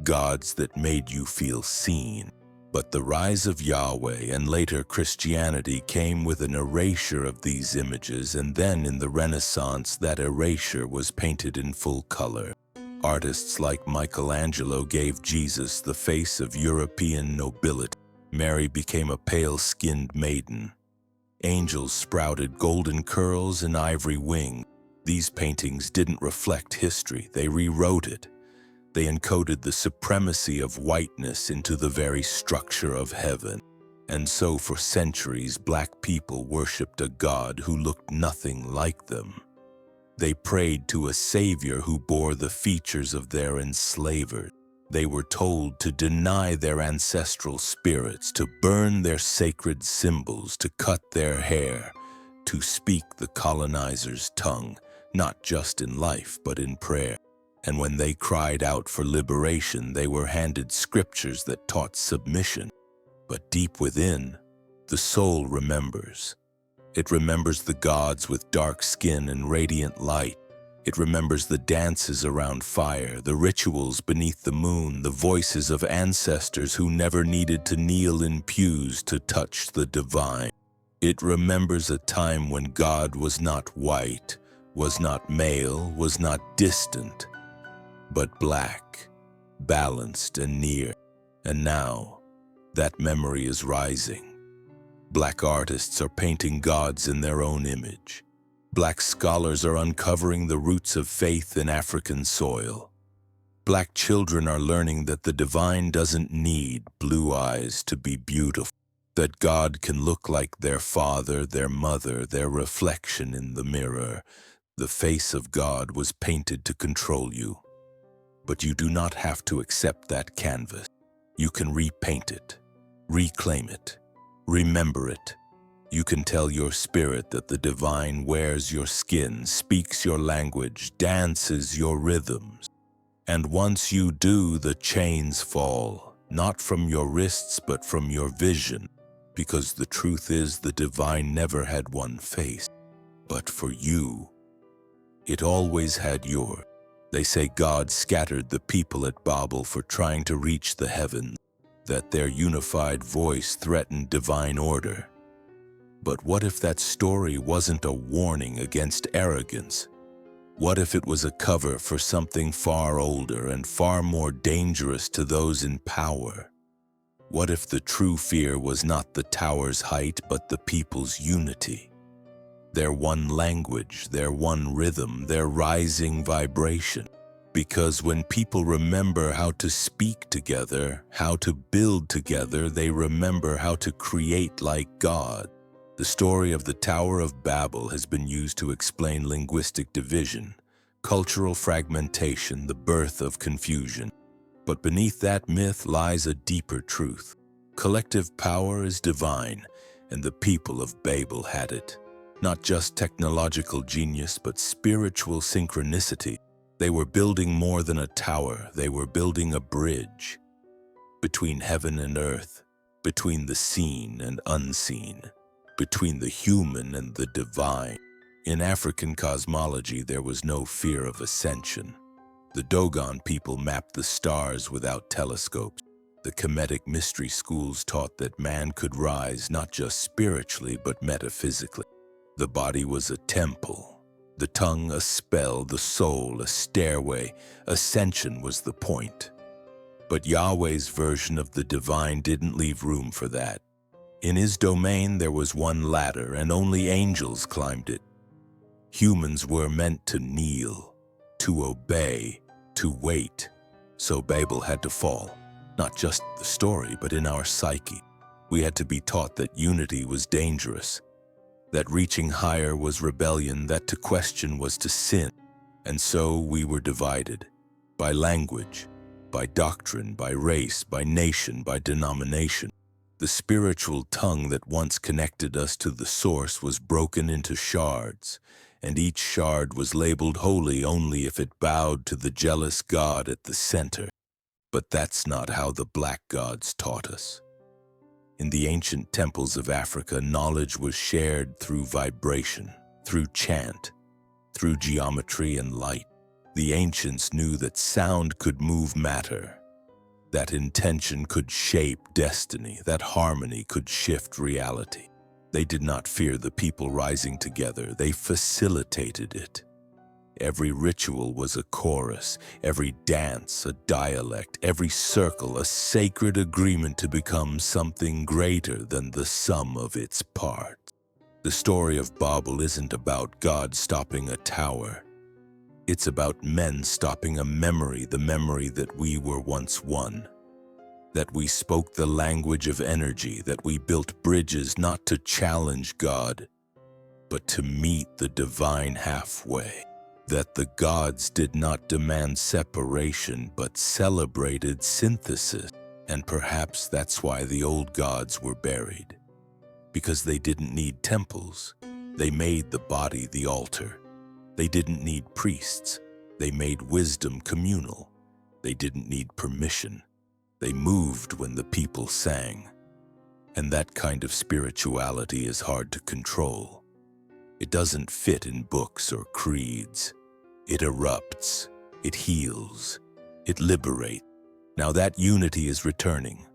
gods that made you feel seen. But the rise of Yahweh and later Christianity came with an erasure of these images, and then in the Renaissance that erasure was painted in full color. Artists like Michelangelo gave Jesus the face of European nobility. Mary became a pale-skinned maiden. Angels sprouted golden curls and ivory wings. These paintings didn't reflect history, they rewrote it. They encoded the supremacy of whiteness into the very structure of heaven. And so for centuries, black people worshipped a God who looked nothing like them. They prayed to a savior who bore the features of their enslavers. They were told to deny their ancestral spirits, to burn their sacred symbols, to cut their hair, to speak the colonizer's tongue, not just in life but in prayer. And when they cried out for liberation, they were handed scriptures that taught submission. But deep within, the soul remembers. It remembers the gods with dark skin and radiant light. It remembers the dances around fire, the rituals beneath the moon, the voices of ancestors who never needed to kneel in pews to touch the divine. It remembers a time when God was not white, was not male, was not distant, but black, balanced and near. And now, That memory is rising. Black artists are painting gods in their own image. Black scholars are uncovering the roots of faith in African soil. Black children are learning that the divine doesn't need blue eyes to be beautiful, that God can look like their father, their mother, their reflection in the mirror. The face of God was painted to control you. But you do not have to accept that canvas. You can repaint it, reclaim it, remember it. You can tell your spirit that the divine wears your skin, speaks your language, dances your rhythms. And once you do, the chains fall, not from your wrists but from your vision, because the truth is the divine never had one face. But for you, it always had yours. They say God scattered the people at Babel for trying to reach the heavens, that their unified voice threatened divine order. But what if that story wasn't a warning against arrogance? What if it was a cover for something far older and far more dangerous to those in power? What if the true fear was not the tower's height but the people's unity? Their one language, their one rhythm, their rising vibration. Because when people remember how to speak together, how to build together, they remember how to create like God. The story of the Tower of Babel has been used to explain linguistic division, cultural fragmentation, the birth of confusion. But beneath that myth lies a deeper truth. Collective power is divine, and the people of Babel had it. Not just technological genius, but spiritual synchronicity. They were building more than a tower, they were building a bridge between heaven and earth, between the seen and unseen, between the human and the divine. In African cosmology, there was no fear of ascension. The Dogon people mapped the stars without telescopes. The Kemetic mystery schools taught that man could rise not just spiritually, but metaphysically. The body was a temple, the tongue a spell, the soul a stairway. Ascension was the point. But Yahweh's version of the divine didn't leave room for that. In his domain there was one ladder, and only angels climbed it. Humans were meant to kneel, to obey, to wait. So Babel had to fall, not just the story, but in our psyche. We had to be taught that unity was dangerous, that reaching higher was rebellion, that to question was to sin. And so we were divided by language, by doctrine, by race, by nation, by denomination. The spiritual tongue that once connected us to the source was broken into shards, and each shard was labeled holy only if it bowed to the jealous God at the center. But that's not how the black gods taught us. In the ancient temples of Africa, knowledge was shared through vibration, through chant, through geometry and light. The ancients knew that sound could move matter, that intention could shape destiny, that harmony could shift reality. They did not fear the people rising together, they facilitated it. Every ritual was a chorus, every dance a dialect, every circle a sacred agreement to become something greater than the sum of its parts. The story of Babel isn't about God stopping a tower. It's about men stopping a memory, the memory that we were once one. That we spoke the language of energy, that we built bridges not to challenge God, but to meet the divine halfway. That the gods did not demand separation, but celebrated synthesis. And perhaps that's why the old gods were buried. Because they didn't need temples. They made the body the altar. They didn't need priests. They made wisdom communal. They didn't need permission. They moved when the people sang. And that kind of spirituality is hard to control. It doesn't fit in books or creeds. It erupts, it heals, it liberates. Now that unity is returning,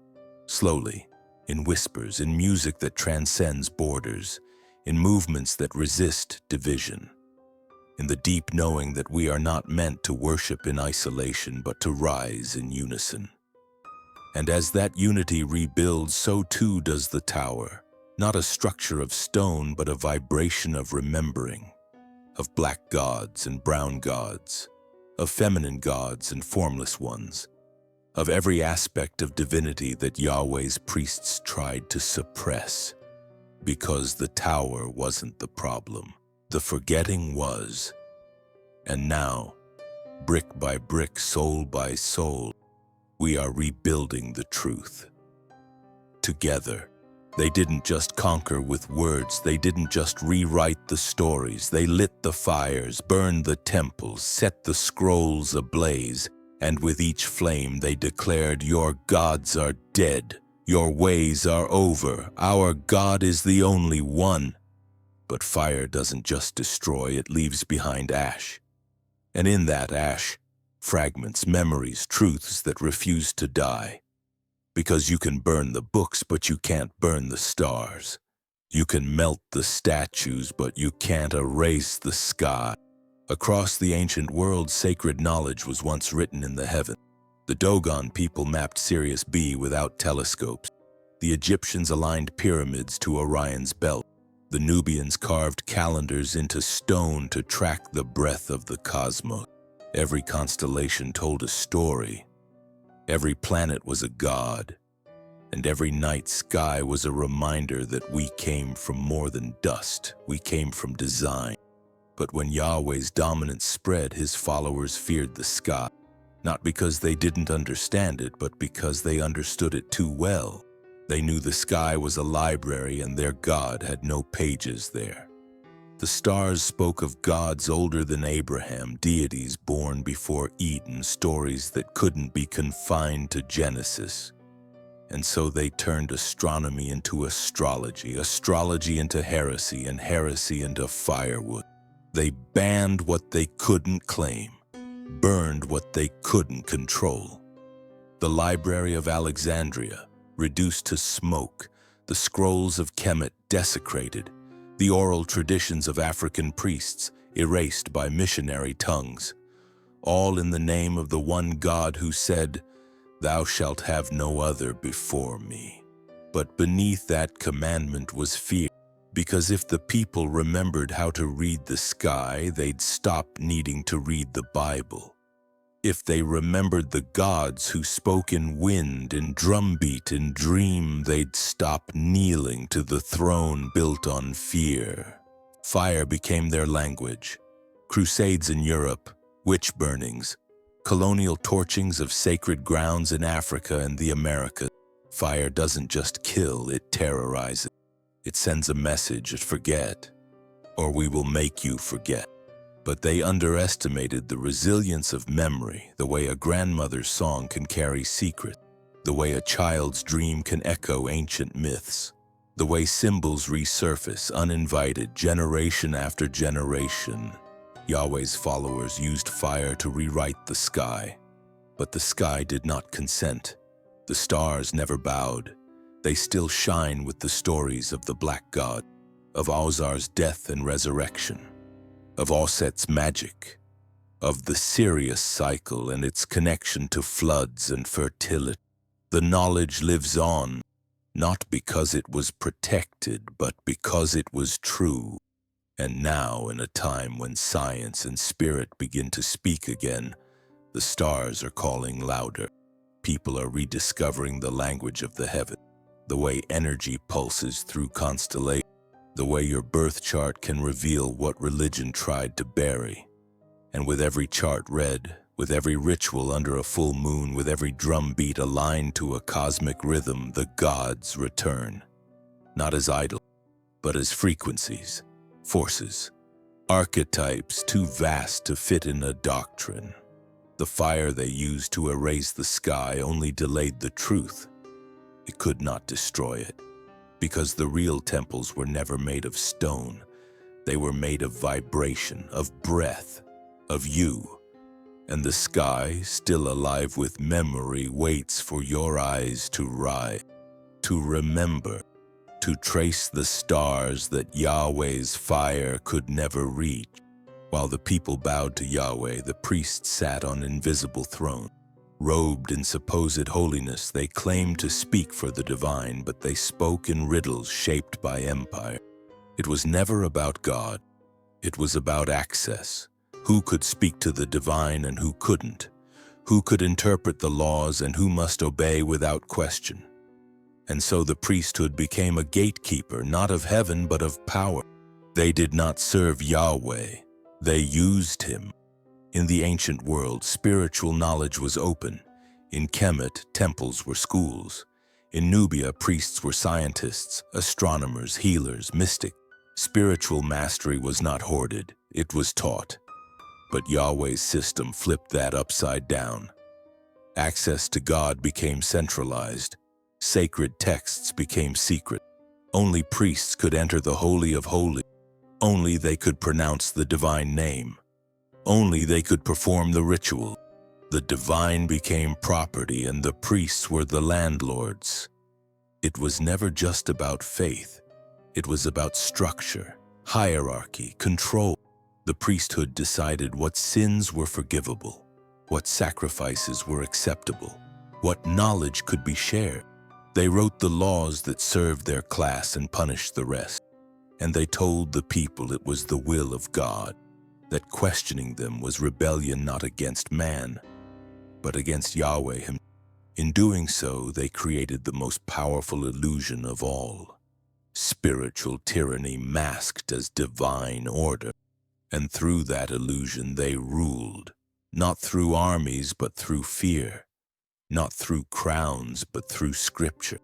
slowly, in whispers, in music that transcends borders, in movements that resist division, in the deep knowing that we are not meant to worship in isolation, but to rise in unison. And as that unity rebuilds, so too does the tower. Not a structure of stone, but a vibration of remembering, of black gods and brown gods, of feminine gods and formless ones, of every aspect of divinity that Yahweh's priests tried to suppress. Because the tower wasn't the problem. The forgetting was. And now, brick by brick, soul by soul, we are rebuilding the truth. Together. They didn't just conquer with words, they didn't just rewrite the stories, they lit the fires, burned the temples, set the scrolls ablaze, and with each flame they declared, "Your gods are dead, your ways are over, our God is the only one." But fire doesn't just destroy, it leaves behind ash. And in that ash, fragments, memories, truths that refuse to die. Because you can burn the books, but you can't burn the stars. You can melt the statues, but you can't erase the sky. Across the ancient world, sacred knowledge was once written in the heaven. The Dogon people mapped Sirius B without telescopes. The Egyptians aligned pyramids to Orion's belt. The Nubians carved calendars into stone to track the breath of the cosmos. Every constellation told a story. Every planet was a god, and every night sky was a reminder that we came from more than dust, we came from design. But when Yahweh's dominance spread, his followers feared the sky, not because they didn't understand it, but because they understood it too well. They knew the sky was a library and their God had no pages there. The stars spoke of gods older than Abraham, deities born before Eden, stories that couldn't be confined to Genesis. And so they turned astronomy into astrology, astrology into heresy, and heresy into firewood. They banned what they couldn't claim, burned what they couldn't control. The Library of Alexandria, reduced to smoke, the scrolls of Kemet desecrated, the oral traditions of African priests erased by missionary tongues, all in the name of the one God who said, "Thou shalt have no other before me." But beneath that commandment was fear, because if the people remembered how to read the sky, they'd stop needing to read the Bible. If they remembered the gods who spoke in wind, in drumbeat, in dream, they'd stop kneeling to the throne built on fear. Fire became their language. Crusades in Europe, witch burnings, colonial torchings of sacred grounds in Africa and the Americas. Fire doesn't just kill, it terrorizes. It sends a message, forget, or we will make you forget. But they underestimated the resilience of memory, the way a grandmother's song can carry secret, the way a child's dream can echo ancient myths, the way symbols resurface uninvited generation after generation. Yahweh's followers used fire to rewrite the sky, but the sky did not consent. The stars never bowed. They still shine with the stories of the Black God, of Ozar's death and resurrection, of Oset's magic, of the Sirius cycle and its connection to floods and fertility. The knowledge lives on, not because it was protected, but because it was true. And now, in a time when science and spirit begin to speak again, the stars are calling louder. People are rediscovering the language of the heaven, the way energy pulses through constellations, the way your birth chart can reveal what religion tried to bury. And with every chart read, with every ritual under a full moon, with every drumbeat aligned to a cosmic rhythm, the gods return. Not as idols, but as frequencies, forces, archetypes too vast to fit in a doctrine. The fire they used to erase the sky only delayed the truth. It could not destroy it. Because the real temples were never made of stone. They were made of vibration, of breath, of you. And the sky, still alive with memory, waits for your eyes to rise, to remember, to trace the stars that Yahweh's fire could never reach. While the people bowed to Yahweh, the priests sat on invisible thrones, Robed in supposed holiness, they claimed to speak for the divine, but they spoke in riddles shaped by empire. It was never about God. It was about access. Who could speak to the divine and who couldn't? Who could interpret the laws and who must obey without question? And so the priesthood became a gatekeeper, not of heaven but of power. They did not serve Yahweh. They used him. In the ancient world, spiritual knowledge was open. In Kemet, temples were schools. In Nubia, priests were scientists, astronomers, healers, mystics. Spiritual mastery was not hoarded, it was taught. But Yahweh's system flipped that upside down. Access to God became centralized. Sacred texts became secret. Only priests could enter the Holy of Holies. Only they could pronounce the divine name. Only they could perform the ritual. The divine became property and the priests were the landlords. It was never just about faith. It was about structure, hierarchy, control. The priesthood decided what sins were forgivable, what sacrifices were acceptable, what knowledge could be shared. They wrote the laws that served their class and punished the rest. And they told the people it was the will of God, that questioning them was rebellion not against man, but against Yahweh himself. In doing so, they created the most powerful illusion of all, spiritual tyranny masked as divine order. And through that illusion they ruled, not through armies but through fear, not through crowns but through scripture.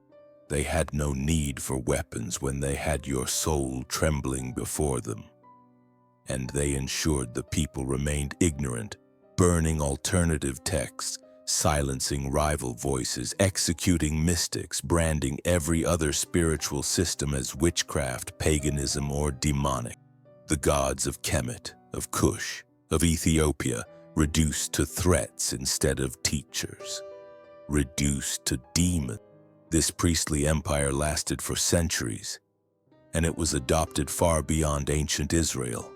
They had no need for weapons when they had your soul trembling before them. And they ensured the people remained ignorant, burning alternative texts, silencing rival voices, executing mystics, branding every other spiritual system as witchcraft, paganism, or demonic. The gods of Kemet, of Cush, of Ethiopia, reduced to threats instead of teachers, reduced to demons. This priestly empire lasted for centuries, and it was adopted far beyond ancient Israel.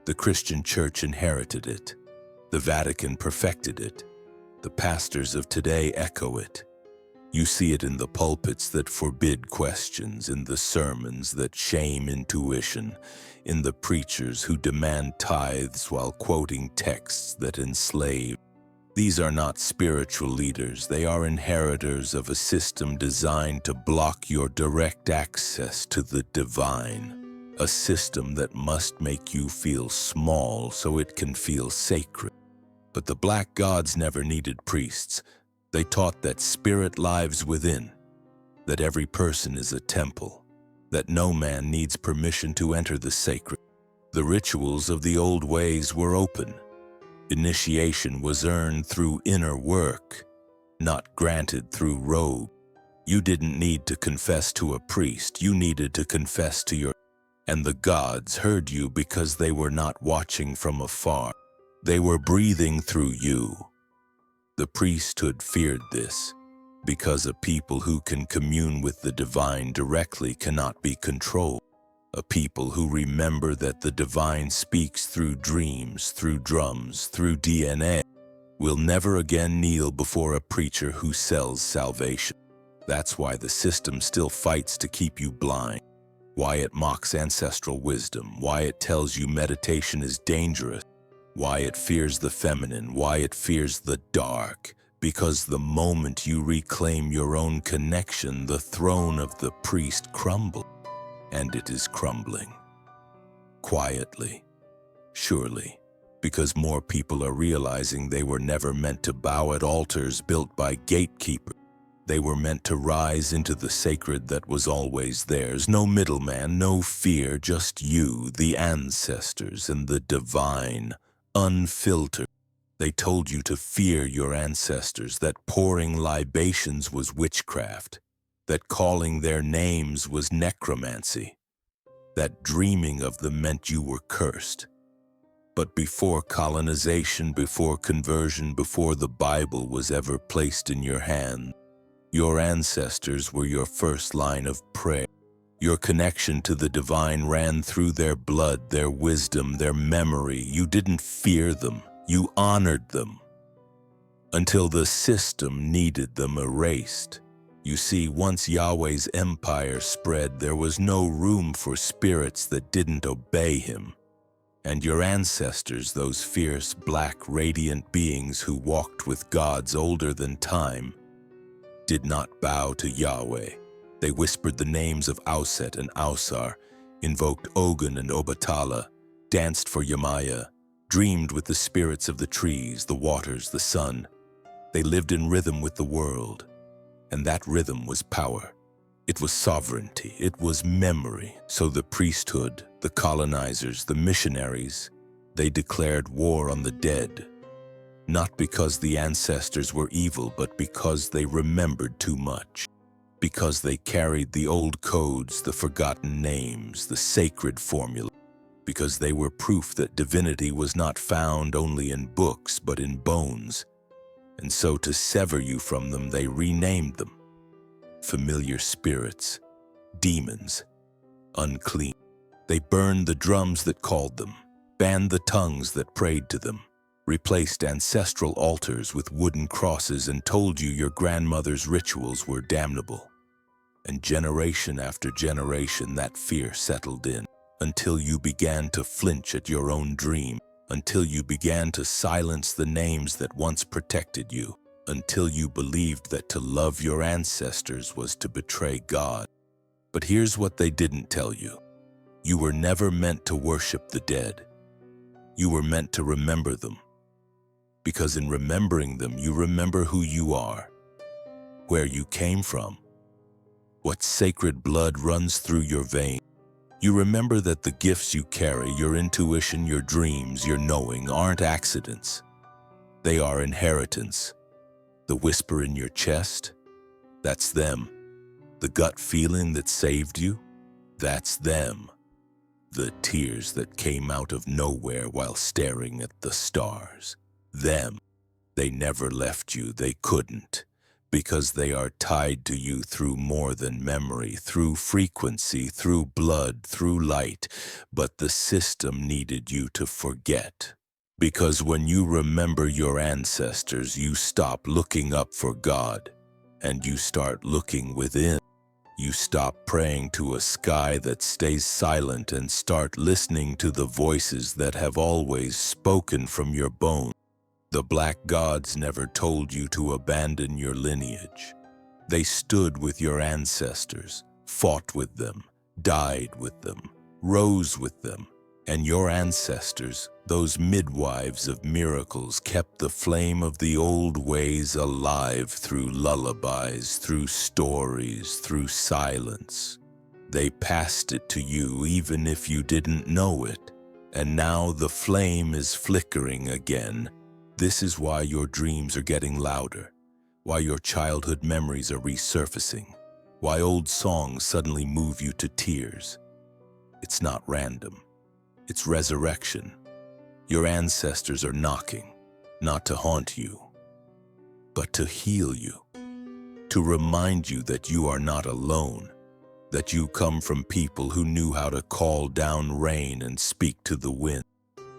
The Christian Church inherited it. The Vatican perfected it. The pastors of today echo it. You see it in the pulpits that forbid questions, in the sermons that shame intuition, in the preachers who demand tithes while quoting texts that enslave. These are not spiritual leaders. They are inheritors of a system designed to block your direct access to the divine. A system that must make you feel small so it can feel sacred. But the black gods never needed priests. They taught that spirit lives within, that every person is a temple, that no man needs permission to enter the sacred. The rituals of the old ways were open. Initiation was earned through inner work, not granted through robe. You didn't need to confess to a priest, you needed to confess to your... And the gods heard you because they were not watching from afar. They were breathing through you. The priesthood feared this, because a people who can commune with the divine directly cannot be controlled. A people who remember that the divine speaks through dreams, through drums, through DNA, will never again kneel before a preacher who sells salvation. That's why the system still fights to keep you blind. Why it mocks ancestral wisdom, why it tells you meditation is dangerous, why it fears the feminine, why it fears the dark. Because the moment you reclaim your own connection, the throne of the priest crumbles. And it is crumbling. Quietly, surely, because more people are realizing they were never meant to bow at altars built by gatekeepers. They were meant to rise into the sacred that was always theirs. No middleman, no fear, just you, the ancestors, and the divine, unfiltered. They told you to fear your ancestors, that pouring libations was witchcraft, that calling their names was necromancy, that dreaming of them meant you were cursed. But before colonization, before conversion, before the Bible was ever placed in your hand, your ancestors were your first line of prayer. Your connection to the divine ran through their blood, their wisdom, their memory. You didn't fear them, you honored them. until the system needed them erased. You see, once Yahweh's empire spread, there was no room for spirits that didn't obey him. And your ancestors, those fierce, black, radiant beings who walked with gods older than time, did not bow to Yahweh. They whispered the names of Auset and Ausar, invoked Ogun and Obatala, danced for Yamaya, dreamed with the spirits of the trees, the waters, the sun. They lived in rhythm with the world, and that rhythm was power. It was sovereignty, it was memory. So the priesthood, the colonizers, the missionaries, they declared war on the dead. Not because the ancestors were evil, but because they remembered too much. Because they carried the old codes, the forgotten names, the sacred formula. Because they were proof that divinity was not found only in books, but in bones. And so to sever you from them, they renamed them. Familiar spirits, demons, unclean. They burned the drums that called them, banned the tongues that prayed to them, replaced ancestral altars with wooden crosses, and told you your grandmother's rituals were damnable. And generation after generation, that fear settled in, until you began to flinch at your own dream, until you began to silence the names that once protected you, until you believed that to love your ancestors was to betray God. But here's what they didn't tell you. You were never meant to worship the dead. You were meant to remember them. Because in remembering them, you remember who you are, where you came from, what sacred blood runs through your veins. You remember that the gifts you carry, your intuition, your dreams, your knowing, aren't accidents. They are inheritance. The whisper in your chest, that's them. The gut feeling that saved you, that's them. The tears that came out of nowhere while staring at the stars, them. They never left you, they couldn't. Because they are tied to you through more than memory, through frequency, through blood, through light. But the system needed you to forget. Because when you remember your ancestors, you stop looking up for God, and you start looking within. You stop praying to a sky that stays silent and start listening to the voices that have always spoken from your bones. The black gods never told you to abandon your lineage. They stood with your ancestors, fought with them, died with them, rose with them. And your ancestors, those midwives of miracles, kept the flame of the old ways alive through lullabies, through stories, through silence. They passed it to you even if you didn't know it. And now the flame is flickering again. This is why your dreams are getting louder, why your childhood memories are resurfacing, why old songs suddenly move you to tears. It's not random. It's resurrection. Your ancestors are knocking, not to haunt you, but to heal you, to remind you that you are not alone, that you come from people who knew how to call down rain and speak to the wind,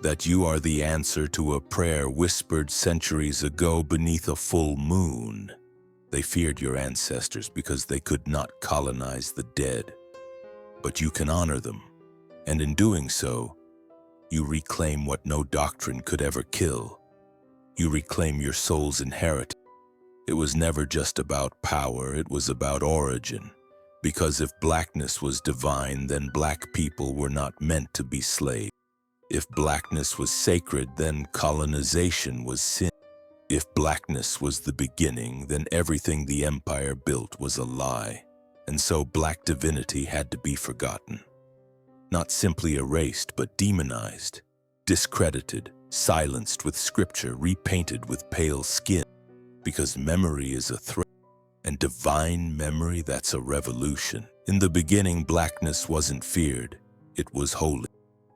that you are the answer to a prayer whispered centuries ago beneath a full moon. They feared your ancestors because they could not colonize the dead, but you can honor them, and in doing so, you reclaim what no doctrine could ever kill. You reclaim your soul's inheritance. It was never just about power, it was about origin. Because if blackness was divine, then black people were not meant to be slaves. If blackness was sacred, then colonization was sin. If blackness was the beginning, then everything the empire built was a lie. And so black divinity had to be forgotten. Not simply erased, but demonized, discredited, silenced with scripture, repainted with pale skin. Because memory is a threat, and divine memory, that's a revolution. In the beginning, blackness wasn't feared, it was holy.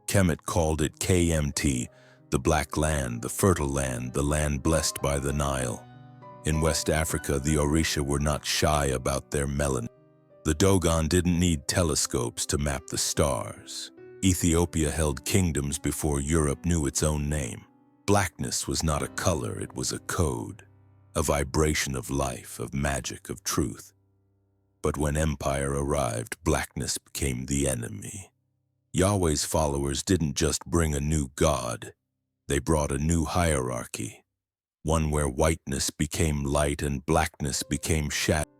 Kemet called it KMT, the black land, the fertile land, the land blessed by the Nile. In West Africa, the Orisha were not shy about their melanin. The Dogon didn't need telescopes to map the stars. Ethiopia held kingdoms before Europe knew its own name. Blackness was not a color, it was a code. a vibration of life, of magic, of truth. But when empire arrived, blackness became the enemy. Yahweh's followers didn't just bring a new God, they brought a new hierarchy, one where whiteness became light and blackness became shadow,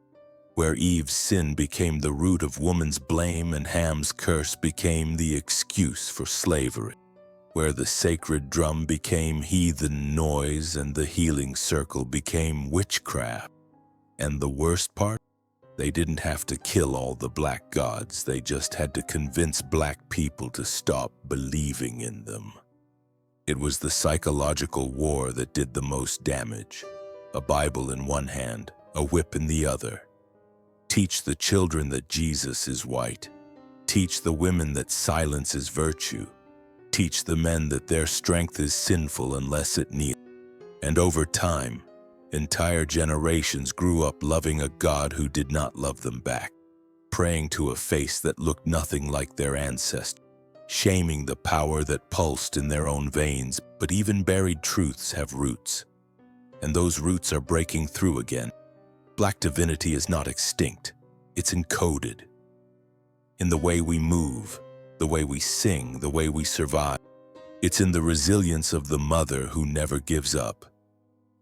where Eve's sin became the root of woman's blame and Ham's curse became the excuse for slavery, where the sacred drum became heathen noise and the healing circle became witchcraft. And the worst part? They didn't have to kill all the black gods, they just had to convince black people to stop believing in them. It was the psychological war that did the most damage. A Bible in one hand, a whip in the other. Teach the children that Jesus is white. Teach the women that silence is virtue. Teach the men that their strength is sinful unless it kneels. And over time, entire generations grew up loving a God who did not love them back, praying to a face that looked nothing like their ancestors, shaming the power that pulsed in their own veins. But even buried truths have roots, and those roots are breaking through again. Black divinity is not extinct, it's encoded. In the way we move, the way we sing, the way we survive. It's in the resilience of the mother who never gives up,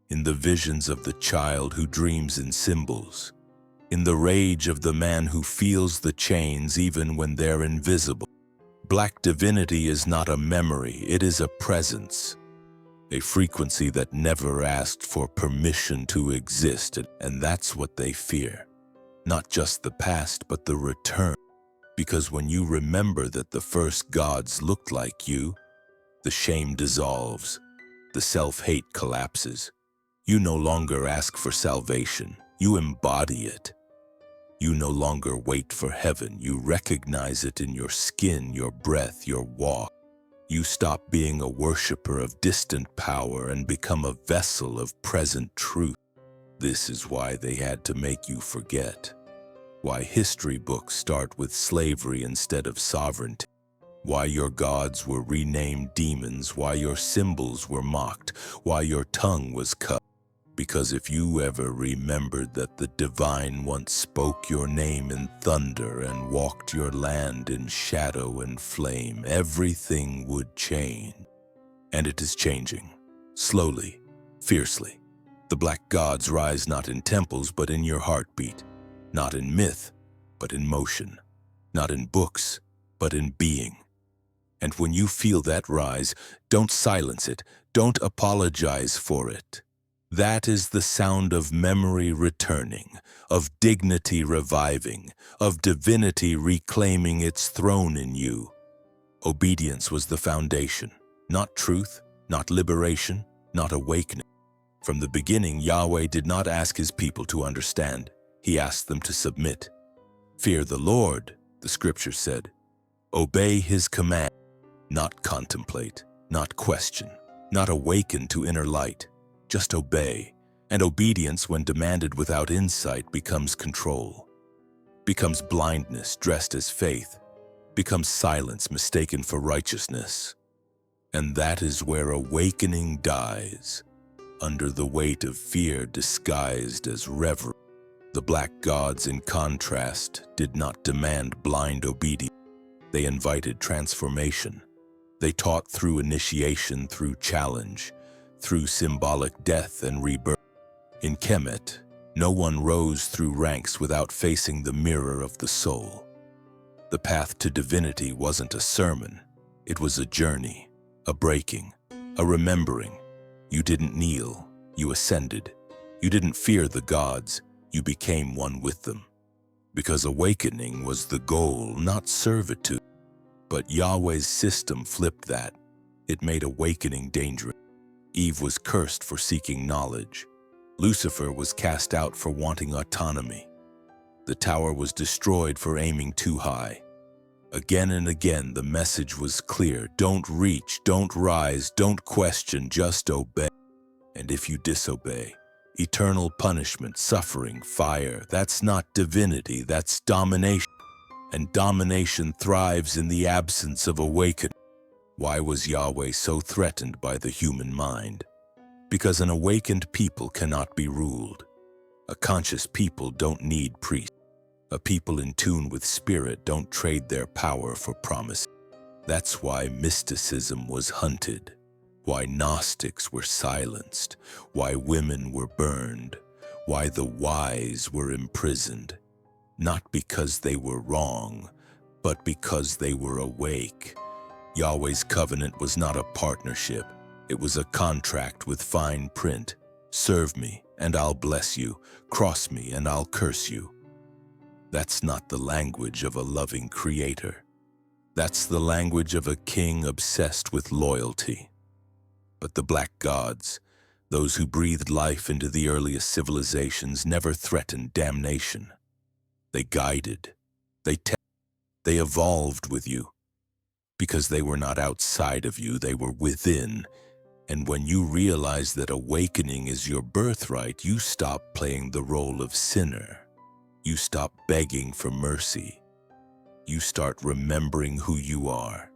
in the visions of the child who dreams in symbols, in the rage of the man who feels the chains even when they're invisible. Black divinity is not a memory, it is a presence, a frequency that never asked for permission to exist, and that's what they fear. Not just the past, but the return. Because when you remember that the first gods looked like you, the shame dissolves, the self-hate collapses. You no longer ask for salvation, you embody it. You no longer wait for heaven, you recognize it in your skin, your breath, your walk. You stop being a worshiper of distant power and become a vessel of present truth. This is why they had to make you forget. Why history books start with slavery instead of sovereignty. Why your gods were renamed demons, why your symbols were mocked, why your tongue was cut. Because if you ever remembered that the divine once spoke your name in thunder and walked your land in shadow and flame, everything would change. And it is changing. Slowly, fiercely. The black gods rise not in temples, but in your heartbeat. Not in myth, but in motion. Not in books, but in being. And when you feel that rise, don't silence it. Don't apologize for it. That is the sound of memory returning, of dignity reviving, of divinity reclaiming its throne in you. Obedience was the foundation, not truth, not liberation, not awakening. From the beginning, Yahweh did not ask his people to understand. He asked them to submit. Fear the Lord, the scripture said. Obey his command, not contemplate, not question, not awaken to inner light. Just obey, and obedience, when demanded without insight, becomes control, becomes blindness dressed as faith, becomes silence mistaken for righteousness. And that is where awakening dies, under the weight of fear disguised as reverence. The black gods, in contrast, did not demand blind obedience. They invited transformation. They taught through initiation, through challenge, through symbolic death and rebirth. In Kemet, no one rose through ranks without facing the mirror of the soul. The path to divinity wasn't a sermon, it was a journey, a breaking, a remembering. You didn't kneel, you ascended. You didn't fear the gods, you became one with them. Because awakening was the goal, not servitude. But Yahweh's system flipped that. It made awakening dangerous. Eve was cursed for seeking knowledge. Lucifer was cast out for wanting autonomy. The tower was destroyed for aiming too high. Again and again, the message was clear. Don't reach, don't rise, don't question, just obey. And if you disobey, eternal punishment, suffering, fire. That's not divinity, that's domination. And domination thrives in the absence of awakening. Why was Yahweh so threatened by the human mind? Because an awakened people cannot be ruled. A conscious people don't need priests. A people in tune with spirit don't trade their power for promise. That's why mysticism was hunted, why Gnostics were silenced, why women were burned, why the wise were imprisoned. Not because they were wrong, but because they were awake. Yahweh's covenant was not a partnership. It was a contract with fine print. Serve me, and I'll bless you. Cross me, and I'll curse you. That's not the language of a loving creator. That's the language of a king obsessed with loyalty. But the black gods, those who breathed life into the earliest civilizations, never threatened damnation. They guided, they evolved with you. Because they were not outside of you, they were within. And when you realize that awakening is your birthright, you stop playing the role of sinner. You stop begging for mercy. You start remembering who you are.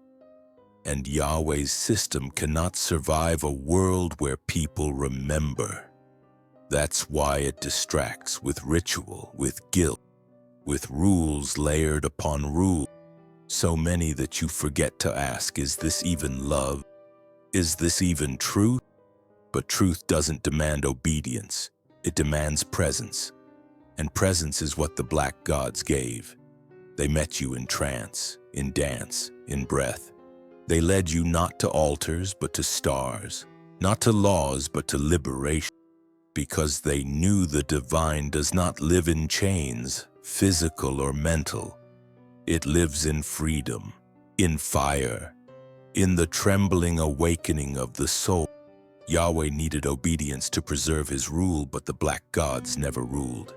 And Yahweh's system cannot survive a world where people remember. That's why it distracts with ritual, with guilt, with rules layered upon rules. So many that you forget to ask, is this even love? Is this even truth? But truth doesn't demand obedience. It demands presence. And presence is what the black gods gave. They met you in trance, in dance, in breath. They led you not to altars, but to stars, not to laws, but to liberation. Because they knew the divine does not live in chains, physical or mental. It lives in freedom, in fire, in the trembling awakening of the soul. Yahweh needed obedience to preserve his rule, but the black gods never ruled.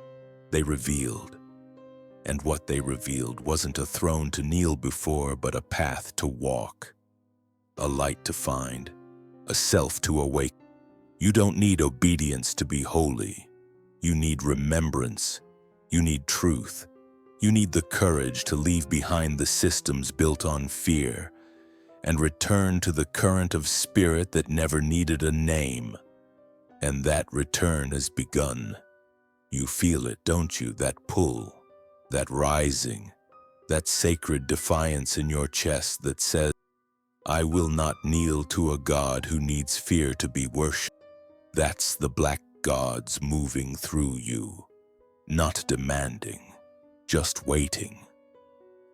They revealed. And what they revealed wasn't a throne to kneel before, but a path to walk, a light to find, a self to awake. You don't need obedience to be holy. You need remembrance. You need truth. You need the courage to leave behind the systems built on fear and return to the current of spirit that never needed a name. And that return has begun. You feel it, don't you? That pull, that rising, that sacred defiance in your chest that says, I will not kneel to a God who needs fear to be worshipped. That's the black gods moving through you, not demanding, just waiting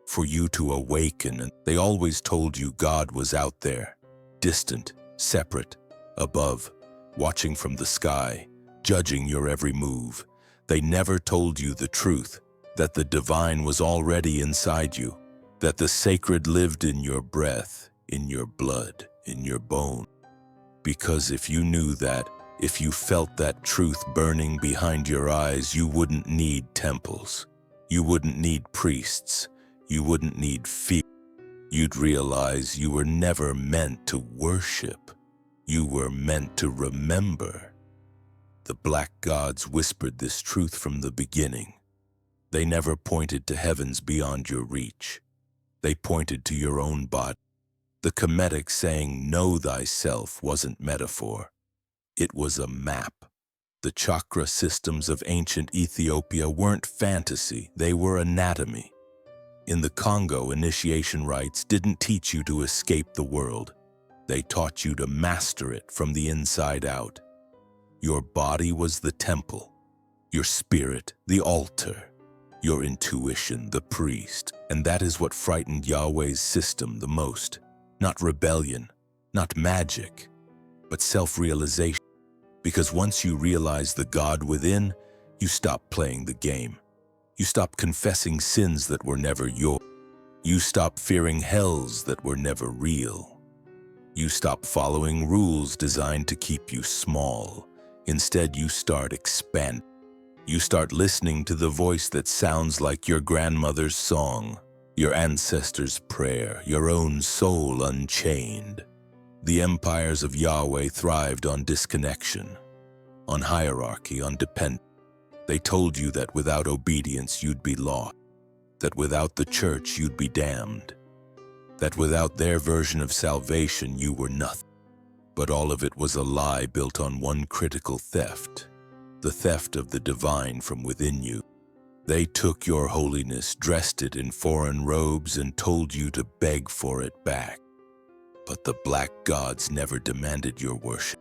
for you to awaken. And they always told you God was out there, distant, separate, above, watching from the sky, judging your every move. They never told you the truth, that the divine was already inside you, that the sacred lived in your breath, in your blood, in your bone. Because if you knew that, if you felt that truth burning behind your eyes, you wouldn't need temples. You wouldn't need priests. You wouldn't need fear. You'd realize you were never meant to worship. You were meant to remember. The black gods whispered this truth from the beginning. They never pointed to heavens beyond your reach. They pointed to your own body. The Kemetic saying, know thyself, wasn't metaphor. It was a map. The chakra systems of ancient Ethiopia weren't fantasy, they were anatomy. In the Congo, initiation rites didn't teach you to escape the world. They taught you to master it from the inside out. Your body was the temple, your spirit the altar, your intuition the priest. And that is what frightened Yahweh's system the most. Not rebellion, not magic, but self-realization. Because once you realize the God within, you stop playing the game. You stop confessing sins that were never yours. You stop fearing hells that were never real. You stop following rules designed to keep you small. Instead, you start expanding. You start listening to the voice that sounds like your grandmother's song, your ancestors' prayer, your own soul unchained. The empires of Yahweh thrived on disconnection, on hierarchy, on dependence. They told you that without obedience you'd be lost, that without the church you'd be damned, that without their version of salvation you were nothing. But all of it was a lie built on one critical theft, the theft of the divine from within you. They took your holiness, dressed it in foreign robes, and told you to beg for it back. But the black gods never demanded your worship.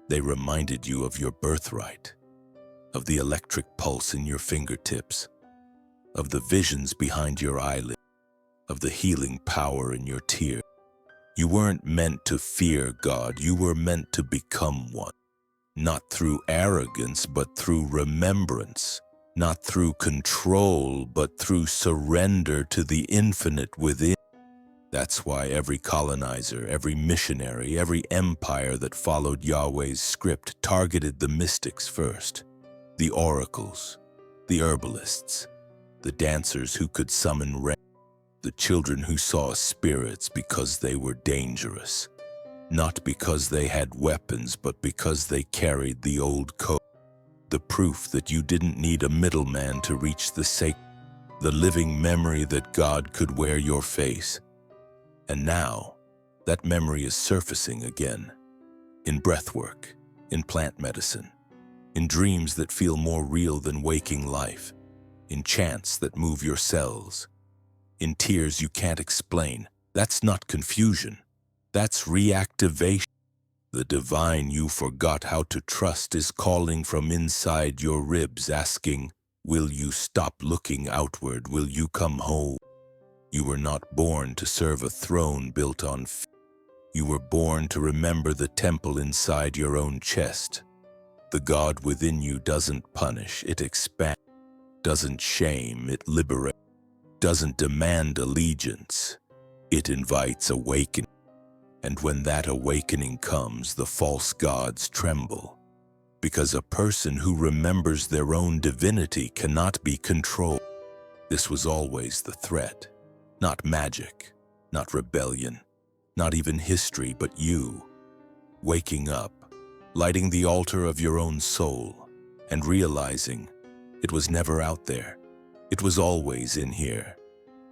They reminded you of your birthright, of the electric pulse in your fingertips, of the visions behind your eyelids, of the healing power in your tears. You weren't meant to fear God, you were meant to become one. Not through arrogance, but through remembrance. Not through control, but through surrender to the infinite within. That's why every colonizer, every missionary, every empire that followed Yahweh's script targeted the mystics first. The oracles, the herbalists, the dancers who could summon rain, the children who saw spirits because they were dangerous. Not because they had weapons, but because they carried the old code. The proof that you didn't need a middleman to reach the sacred, the living memory that God could wear your face. And now, that memory is surfacing again. In breathwork, in plant medicine, in dreams that feel more real than waking life, in chants that move your cells, in tears you can't explain. That's not confusion. That's reactivation. The divine you forgot how to trust is calling from inside your ribs, asking, will you stop looking outward? Will you come home? You were not born to serve a throne built on fear. You were born to remember the temple inside your own chest. The God within you doesn't punish, it expands. Doesn't shame, it liberates. Doesn't demand allegiance, it invites awakening. And when that awakening comes, the false gods tremble. Because a person who remembers their own divinity cannot be controlled. This was always the threat. Not magic, not rebellion, not even history, but you. Waking up, lighting the altar of your own soul, and realizing it was never out there. It was always in here.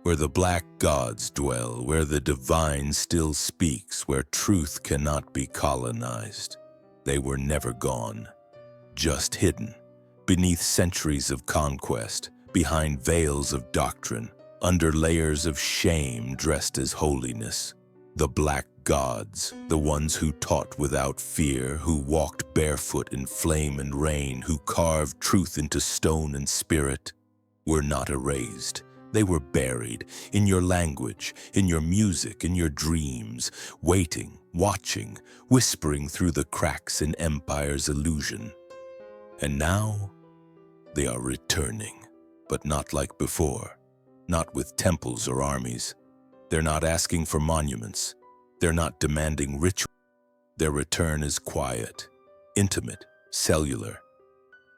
Where the black gods dwell, where the divine still speaks, where truth cannot be colonized. They were never gone, just hidden, beneath centuries of conquest, behind veils of doctrine, under layers of shame dressed as holiness. The black gods, the ones who taught without fear, who walked barefoot in flame and rain, who carved truth into stone and spirit, were not erased. They were buried in your language, in your music, in your dreams, waiting, watching, whispering through the cracks in empire's illusion. And now, they are returning, but not like before, not with temples or armies. They're not asking for monuments. They're not demanding ritual. Their return is quiet, intimate, cellular.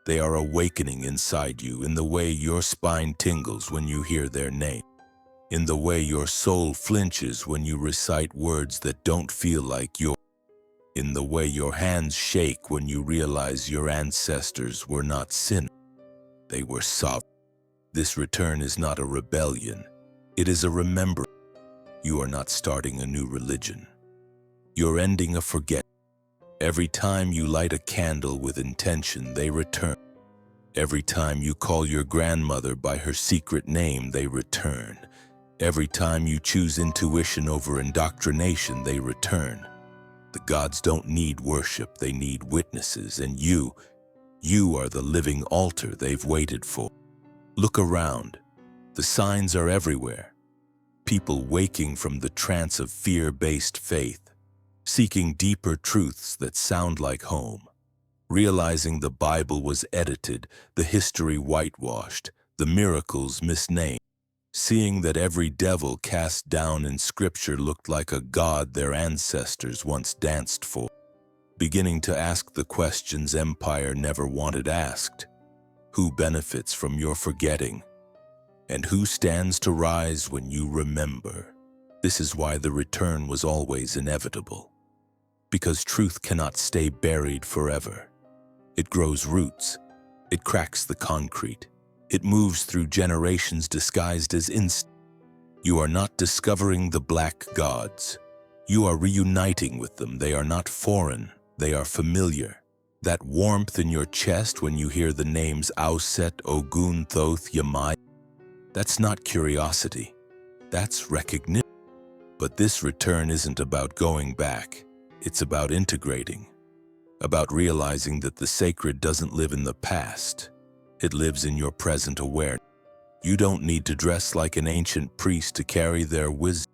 They are awakening inside you in the way your spine tingles when you hear their name, in the way your soul flinches when you recite words that don't feel like yours, in the way your hands shake when you realize your ancestors were not sinners, they were sovereign. This return is not a rebellion, it is a remembrance. You are not starting a new religion. You're ending a forget. Every time you light a candle with intention, they return. Every time you call your grandmother by her secret name, they return. Every time you choose intuition over indoctrination, they return. The gods don't need worship, they need witnesses, and you are the living altar they've waited for. Look around. The signs are everywhere. People waking from the trance of fear-based faith, seeking deeper truths that sound like home, realizing the Bible was edited, the history whitewashed, the miracles misnamed, seeing that every devil cast down in Scripture looked like a god their ancestors once danced for, beginning to ask the questions empire never wanted asked. Who benefits from your forgetting? And who stands to rise when you remember? This is why the return was always inevitable. Because truth cannot stay buried forever. It grows roots. It cracks the concrete. It moves through generations disguised as instinct. You are not discovering the black gods. You are reuniting with them. They are not foreign, they are familiar. That warmth in your chest when you hear the names Auset, Ogun, Thoth, Yamai, that's not curiosity, that's recognition. But this return isn't about going back, it's about integrating, about realizing that the sacred doesn't live in the past, it lives in your present awareness. You don't need to dress like an ancient priest to carry their wisdom.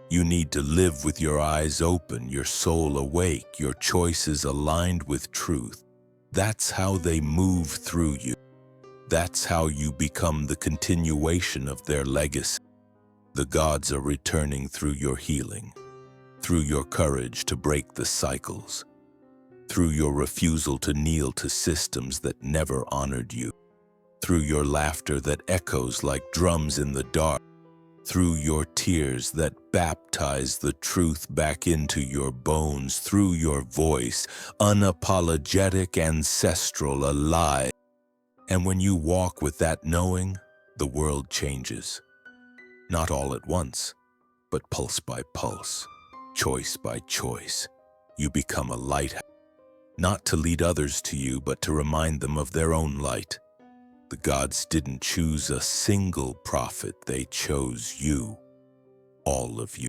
You need to live with your eyes open, your soul awake, your choices aligned with truth. That's how they move through you. That's how you become the continuation of their legacy. The gods are returning through your healing, through your courage to break the cycles, through your refusal to kneel to systems that never honored you, through your laughter that echoes like drums in the dark, through your tears that baptize the truth back into your bones, through your voice, unapologetic, ancestral, alive. And when you walk with that knowing, the world changes. Not all at once, but pulse by pulse, choice by choice. You become a lighthouse, not to lead others to you, but to remind them of their own light. The gods didn't choose a single prophet, they chose you, all of you.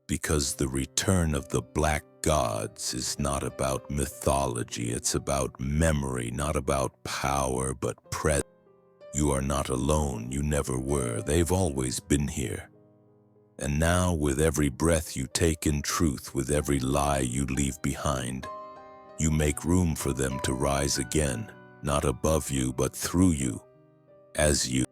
Because the return of the black gods is not about mythology, it's about memory, not about power, but presence. You are not alone, you never were, they've always been here. And now, with every breath you take in truth, with every lie you leave behind, you make room for them to rise again. Not above you, but through you, as you.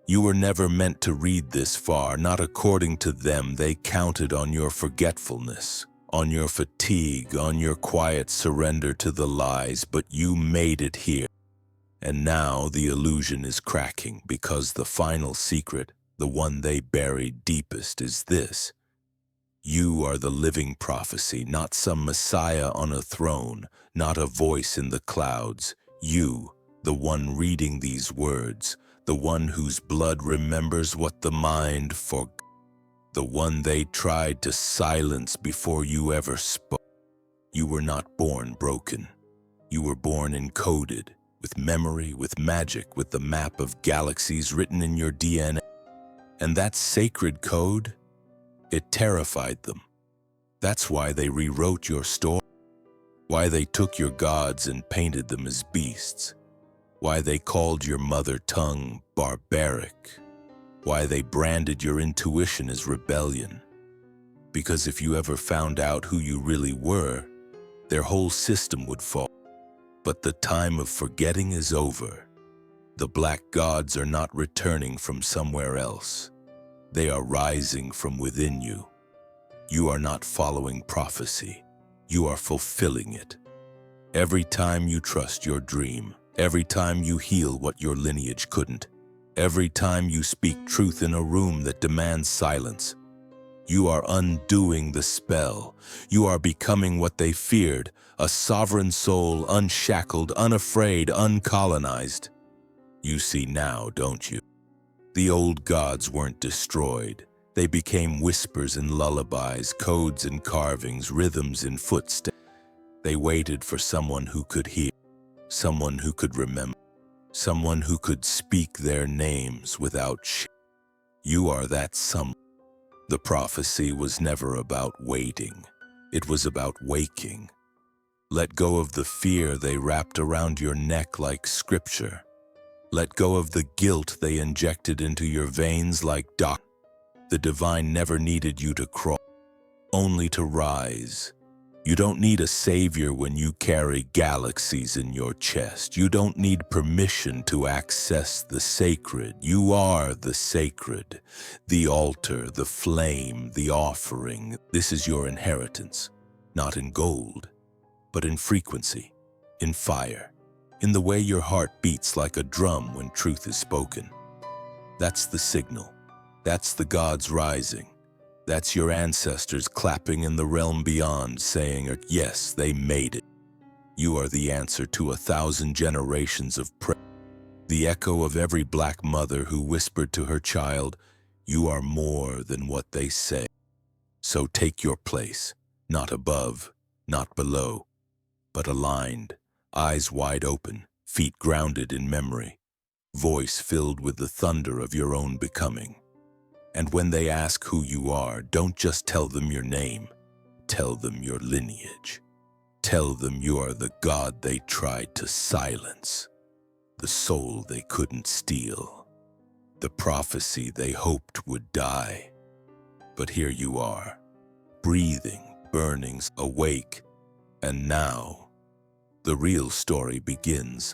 You were never meant to read this far, not according to them. They counted on your forgetfulness, on your fatigue, on your quiet surrender to the lies, but you made it here. And now the illusion is cracking, because the final secret, the one they buried deepest, is this. You are the living prophecy, not some messiah on a throne, not a voice in the clouds. You, the one reading these words, the one whose blood remembers what the mind forgot, the one they tried to silence before you ever spoke. You were not born broken. You were born encoded, with memory, with magic, with the map of galaxies written in your DNA. And that sacred code, it terrified them. That's why they rewrote your story. Why they took your gods and painted them as beasts. Why they called your mother tongue barbaric. Why they branded your intuition as rebellion. Because if you ever found out who you really were, their whole system would fall. But the time of forgetting is over. The black gods are not returning from somewhere else. They are rising from within you. You are not following prophecy. You are fulfilling it. Every time you trust your dream, every time you heal what your lineage couldn't, every time you speak truth in a room that demands silence, you are undoing the spell. You are becoming what they feared, a sovereign soul, unshackled, unafraid, uncolonized. You see now, don't you? The old gods weren't destroyed. They became whispers and lullabies, codes and carvings, rhythms and footsteps. They waited for someone who could hear, someone who could remember, someone who could speak their names without shame. You are that someone. The prophecy was never about waiting. It was about waking. Let go of the fear they wrapped around your neck like scripture. Let go of the guilt they injected into your veins like doctrine. The divine never needed you to crawl, only to rise. You don't need a savior when you carry galaxies in your chest. You don't need permission to access the sacred. You are the sacred, the altar, the flame, the offering. This is your inheritance, not in gold, but in frequency, in fire, in the way your heart beats like a drum when truth is spoken. That's the signal. That's the gods rising. That's your ancestors clapping in the realm beyond, saying, yes, they made it. You are the answer to 1,000 generations of prayer. The echo of every black mother who whispered to her child, you are more than what they say. So take your place, not above, not below, but aligned, eyes wide open, feet grounded in memory, voice filled with the thunder of your own becoming. And when they ask who you are, don't just tell them your name, tell them your lineage. Tell them you are the God they tried to silence, the soul they couldn't steal, the prophecy they hoped would die. But here you are, breathing, burning, awake, and now the real story begins.